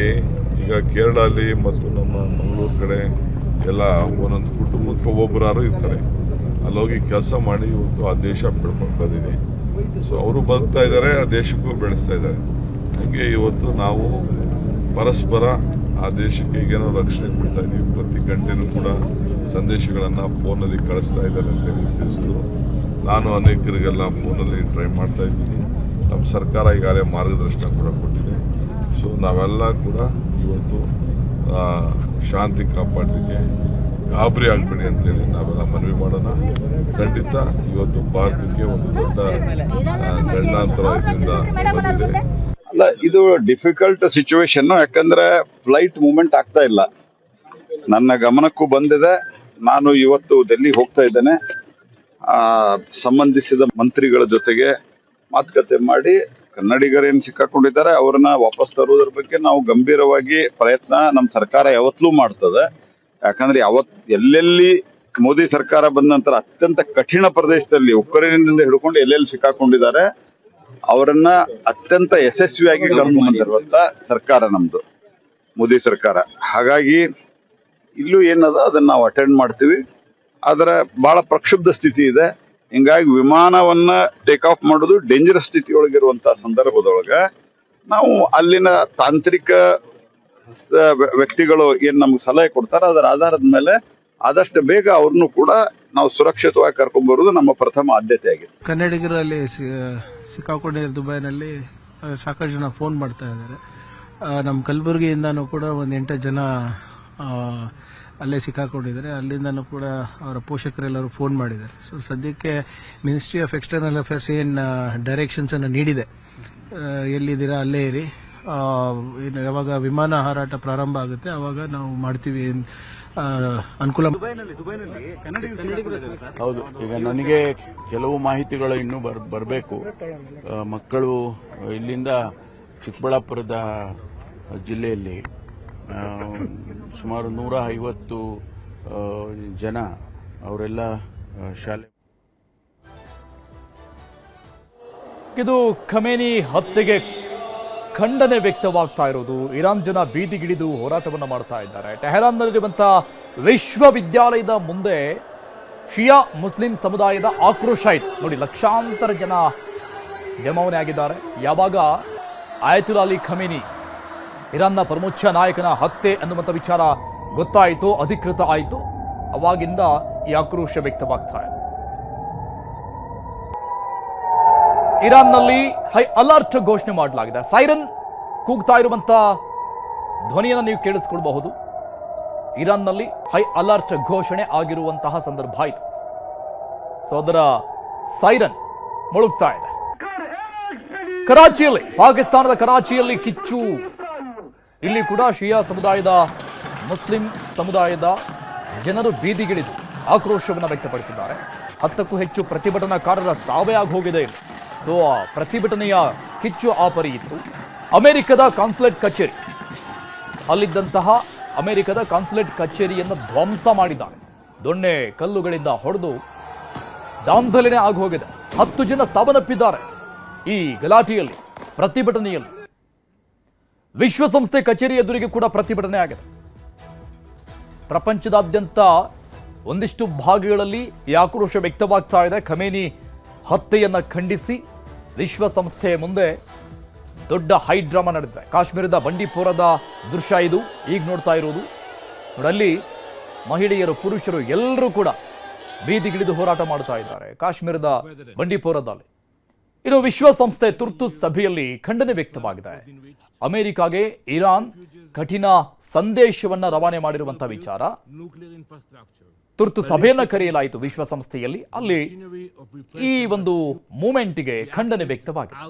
S10: ಈಗ ಕೇರಳಲ್ಲಿ ಮತ್ತು ನಮ್ಮ ಮಂಗಳೂರು ಕಡೆ ಎಲ್ಲ ಒಂದೊಂದು ಕುಟುಂಬಕ್ಕೆ ಒಬ್ಬೊಬ್ಬರಾರು ಇರ್ತಾರೆ. ಅಲ್ಲೋಗಿ ಕೆಲಸ ಮಾಡಿ ಇವತ್ತು ಆ ದೇಶ ಬೆಳ್ಕೊಂಡು ಬಂದಿದೆ. ಸೊ ಅವರು ಬದುಕ್ತಾ ಇದ್ದಾರೆ, ಆ ದೇಶಕ್ಕೂ ಬೆಳೆಸ್ತಾ ಇದ್ದಾರೆ. ಹಾಗೆ ಇವತ್ತು ನಾವು ಪರಸ್ಪರ ಆ ದೇಶಕ್ಕೆ ಈಗೇನೋ ರಕ್ಷಣೆ ಕೊಡ್ತಾ ಇದ್ದೀವಿ. ಪ್ರತಿ ಗಂಟೆನೂ ಕೂಡ ಸಂದೇಶಗಳನ್ನು ಫೋನಲ್ಲಿ ಕಳಿಸ್ತಾ ಇದ್ದಾರೆ ಅಂತೇಳಿ ತಿಳಿಸಿದ್ರು. ನಾನು ಅನೇಕರಿಗೆಲ್ಲ ಫೋನಲ್ಲಿ ಟ್ರೈ ಮಾಡ್ತಾ ಇದ್ದೀನಿ. ನಮ್ಮ ಸರ್ಕಾರ ಈಗಾಗಲೇ ಮಾರ್ಗದರ್ಶನ ಕೂಡ ಕೊಟ್ಟಿದೆ. ಸೊ ನಾವೆಲ್ಲ ಕೂಡ ಇವತ್ತು ಶಾಂತಿ ಕಾಪಾಡಲಿಕ್ಕೆ ಗಾಬರಿ ಆಗಬೇಡಿ ಅಂತೇಳಿ ನಾವೆಲ್ಲ ಮನವಿ ಮಾಡೋಣ. ಖಂಡಿತ ಇವತ್ತು ಭಾರತಕ್ಕೆ ಒಂದು ದೊಡ್ಡ ಗಂಡಾಂತರ ಇದರಿಂದ ಬಂದಿದೆ.
S11: ಅಲ್ಲ, ಇದು ಡಿಫಿಕಲ್ಟ್ ಸಿಚುವೇಶನ್. ಯಾಕಂದ್ರೆ ಫ್ಲೈಟ್ ಮೂವ್ಮೆಂಟ್ ಆಗ್ತಾ ಇಲ್ಲ. ನನ್ನ ಗಮನಕ್ಕೂ ಬಂದಿದೆ. ನಾನು ಇವತ್ತು ಡೆಲ್ಲಿಗೆ ಹೋಗ್ತಾ ಇದ್ದೇನೆ. ಸಂಬಂಧಿಸಿದ ಮಂತ್ರಿಗಳ ಜೊತೆಗೆ ಮಾತುಕತೆ ಮಾಡಿ ಕನ್ನಡಿಗರೇನು ಸಿಕ್ಕಾಕೊಂಡಿದ್ದಾರೆ ಅವ್ರನ್ನ ವಾಪಸ್ ತರುವುದರ ಬಗ್ಗೆ ನಾವು ಗಂಭೀರವಾಗಿ ಪ್ರಯತ್ನ ನಮ್ಮ ಸರ್ಕಾರ ಯಾವತ್ತಲೂ ಮಾಡ್ತದೆ. ಯಾಕಂದ್ರೆ ಎಲ್ಲೆಲ್ಲಿ ಮೋದಿ ಸರ್ಕಾರ ಬಂದ ನಂತರ ಅತ್ಯಂತ ಕಠಿಣ ಪ್ರದೇಶದಲ್ಲಿ ಉಕ್ರೇನಿಂದ ಹಿಡ್ಕೊಂಡು ಎಲ್ಲೆಲ್ಲಿ ಸಿಕ್ಕಾಕೊಂಡಿದ್ದಾರೆ ಅವರನ್ನ ಅತ್ಯಂತ ಯಶಸ್ವಿಯಾಗಿ ಕರ್ಕೊಂಡು ಬಂದಿರುವಂತ ಸರ್ಕಾರ ನಮ್ದು ಮೋದಿ ಸರ್ಕಾರ. ಹಾಗಾಗಿ ಇಲ್ಲೂ ಏನದ ಅದನ್ನ ನಾವು ಅಟೆಂಡ್ ಮಾಡ್ತೀವಿ. ಆದ್ರೆ ಬಹಳ ಪ್ರಕ್ಷುಬ್ಧ ಸ್ಥಿತಿ ಇದೆ. ಹಿಂಗಾಗಿ ವಿಮಾನವನ್ನ ಟೇಕ್ ಆಫ್ ಮಾಡೋದು ಡೇಂಜರಸ್ ಸ್ಥಿತಿಯೊಳಗಿರುವಂತಹ ಸಂದರ್ಭದೊಳಗ ನಾವು ಅಲ್ಲಿನ ತಾಂತ್ರಿಕ ವ್ಯಕ್ತಿಗಳು ಏನ್ ನಮ್ಗೆ ಸಲಹೆ ಕೊಡ್ತಾರೆ ಅದರ ಆಧಾರದ ಮೇಲೆ ಆದಷ್ಟು ಬೇಗ ಅವ್ರನ್ನು ಕೂಡ ನಾವು ಸುರಕ್ಷಿತವಾಗಿ ಕರ್ಕೊಂಡ್ ಬರೋದು ನಮ್ಮ ಪ್ರಥಮ ಆದ್ಯತೆ ಆಗಿದೆ.
S12: ಕನ್ನಡಿಗರಲ್ಲಿ ಸಿಕ್ಕಾಕೊಂಡಿರೋ ದುಬೈನಲ್ಲಿ ಸಾಕಷ್ಟು ಜನ ಫೋನ್ ಮಾಡ್ತಾ ಇದ್ದಾರೆ. ನಮ್ಮ ಕಲಬುರಗಿಯಿಂದನೂ ಕೂಡ ಒಂದು 8 ಜನ ಅಲ್ಲೇ ಸಿಕ್ಕಾಕೊಂಡಿದ್ದಾರೆ. ಅಲ್ಲಿಂದನೂ ಕೂಡ ಅವರ ಪೋಷಕರೆಲ್ಲರೂ ಫೋನ್ ಮಾಡಿದ್ದಾರೆ. ಸೊ ಸದ್ಯಕ್ಕೆ ಮಿನಿಸ್ಟ್ರಿ ಆಫ್ ಎಕ್ಸ್ಟರ್ನಲ್ ಅಫೇರ್ಸ್ ಏನು ಡೈರೆಕ್ಷನ್ಸ್ ಅನ್ನು ನೀಡಿದೆ, ಎಲ್ಲಿದ್ದೀರಾ ಅಲ್ಲೇ ಇರಿ, ಯಾವಾಗ ವಿಮಾನ ಹಾರಾಟ ಪ್ರಾರಂಭ ಆಗುತ್ತೆ ಅವಾಗ ನಾವು ಮಾಡ್ತೀವಿ ಅನುಕೂಲ.
S13: ಹೌದು, ಈಗ ನನಗೆ ಕೆಲವು ಮಾಹಿತಿಗಳು ಇನ್ನೂ ಬರಬೇಕು. ಮಕ್ಕಳು ಇಲ್ಲಿಂದ ಚಿಕ್ಕಬಳ್ಳಾಪುರದ ಜಿಲ್ಲೆಯಲ್ಲಿ ಸುಮಾರು 150 ಜನ ಅವರೆಲ್ಲ ಶಾಲೆ.
S1: ಇದು ಖಮೇನಿ ಹತ್ಯೆಗೆ ಖಂಡನೆ ವ್ಯಕ್ತವಾಗ್ತಾ ಇರೋದು. ಇರಾನ್ ಜನ ಬೀದಿಗಿಳಿದು ಹೋರಾಟವನ್ನು ಮಾಡ್ತಾ ಇದ್ದಾರೆ. ಟೆಹರಾನ್ನಲ್ಲಿರುವಂತಹ ವಿಶ್ವವಿದ್ಯಾಲಯದ ಮುಂದೆ ಶಿಯಾ ಮುಸ್ಲಿಂ ಸಮುದಾಯದ ಆಕ್ರೋಶ ಇದೆ ನೋಡಿ. ಲಕ್ಷಾಂತರ ಜನ ಜಮಾವಣೆ ಆಗಿದ್ದಾರೆ. ಯಾವಾಗ ಆಯತುಲ್ಲಾ ಅಲಿ ಖಮೇನಿ ಇರಾನ್ನ ಪರಮೋಚ್ಚ ನಾಯಕನ ಹತ್ಯೆ ಅನ್ನುವಂಥ ವಿಚಾರ ಗೊತ್ತಾಯಿತು, ಅಧಿಕೃತ ಆಯಿತು, ಅವಾಗಿಂದ ಈ ಆಕ್ರೋಶ ವ್ಯಕ್ತವಾಗ್ತಾ ಇದೆ. ಇರಾನ್ನಲ್ಲಿ ಹೈ ಅಲರ್ಟ್ ಘೋಷಣೆ ಮಾಡಲಾಗಿದೆ. ಸೈರನ್ ಕೂಗ್ತಾ ಇರುವಂತಹ ಧ್ವನಿಯನ್ನು ನೀವು ಕೇಳಿಸ್ಕೊಳ್ಬಹುದು. ಇರಾನ್ನಲ್ಲಿ ಹೈ ಅಲರ್ಟ್ ಘೋಷಣೆ ಆಗಿರುವಂತಹ ಸಂದರ್ಭ ಆಯಿತು. ಸೊ ಅದರ ಸೈರನ್ ಮೊಳಗ್ತಾ ಇದೆ. ಕರಾಚಿಯಲ್ಲಿ, ಪಾಕಿಸ್ತಾನದ ಕರಾಚಿಯಲ್ಲಿ ಕಿಚ್ಚು. ಇಲ್ಲಿ ಕೂಡ ಶಿಯಾ ಸಮುದಾಯದ, ಮುಸ್ಲಿಂ ಸಮುದಾಯದ ಜನರು ಬೀದಿಗಿಳಿದು ಆಕ್ರೋಶವನ್ನು ವ್ಯಕ್ತಪಡಿಸಿದ್ದಾರೆ. 10ಕ್ಕೂ ಹೆಚ್ಚು ಪ್ರತಿಭಟನಾಕಾರರ ಸಾವೇ ಆಗಿ ಹೋಗಿದೆ. ಸೊ ಆ ಪ್ರತಿಭಟನೆಯ ಕಿಚ್ಚು ಆ ಪರಿ ಇತ್ತು. ಅಮೆರಿಕದ ಕಾನ್ಸುಲೇಟ್ ಕಚೇರಿ, ಅಲ್ಲಿದ್ದಂತಹ ಅಮೆರಿಕದ ಕಾನ್ಸುಲೇಟ್ ಕಚೇರಿಯನ್ನು ಧ್ವಂಸ ಮಾಡಿದ್ದಾರೆ. ದೊಣ್ಣೆ ಕಲ್ಲುಗಳಿಂದ ಹೊಡೆದು ದಾಂಧಲೆನೇ ಆಗಿ ಹೋಗಿದೆ. 10 ಜನ ಸಾವನ್ನಪ್ಪಿದ್ದಾರೆ ಈ ಗಲಾಟೆಯಲ್ಲಿ, ಪ್ರತಿಭಟನೆಯಲ್ಲಿ. ವಿಶ್ವಸಂಸ್ಥೆ ಕಚೇರಿ ಎದುರಿಗೆ ಕೂಡ ಪ್ರತಿಭಟನೆ ಆಗಿದೆ. ಪ್ರಪಂಚದಾದ್ಯಂತ ಒಂದಿಷ್ಟು ಭಾಗಗಳಲ್ಲಿ ಈ ಆಕ್ರೋಶ ವ್ಯಕ್ತವಾಗ್ತಾ ಇದೆ. ಖಮೇನಿ ಹತ್ಯೆಯನ್ನು ಖಂಡಿಸಿ ವಿಶ್ವಸಂಸ್ಥೆ ಮುಂದೆ ದೊಡ್ಡ ಹೈ ಡ್ರಾಮಾ ನಡೆದಿದೆ. ಕಾಶ್ಮೀರದ ಬಂಡಿಪೋರದ ದೃಶ್ಯ ಇದು ಈಗ ನೋಡ್ತಾ ಇರೋದು. ನೋಡಲ್ಲಿ ಮಹಿಳೆಯರು, ಪುರುಷರು ಎಲ್ಲರೂ ಕೂಡ ಬೀದಿಗಿಳಿದು ಹೋರಾಟ ಮಾಡ್ತಾ ಇದ್ದಾರೆ ಕಾಶ್ಮೀರದ ಬಂಡಿಪೋರದಲ್ಲಿ. ಇನ್ನು ವಿಶ್ವಸಂಸ್ಥೆ ತುರ್ತು ಸಭೆಯಲ್ಲಿ ಖಂಡನೆ ವ್ಯಕ್ತವಾಗಿದೆ. ಅಮೆರಿಕಾಗೆ ಇರಾನ್ ಕಠಿಣ ಸಂದೇಶವನ್ನ ರವಾನೆ ಮಾಡಿರುವಂತಹ ವಿಚಾರ. ತುರ್ತು ಸಭೆಯನ್ನ ಕರೆಯಲಾಯಿತು ವಿಶ್ವಸಂಸ್ಥೆಯಲ್ಲಿ. ಅಲ್ಲಿ ಈ ಒಂದು ಮೂಮೆಂಟ್ಗೆ ಖಂಡನೆ ವ್ಯಕ್ತವಾಗಿದೆ.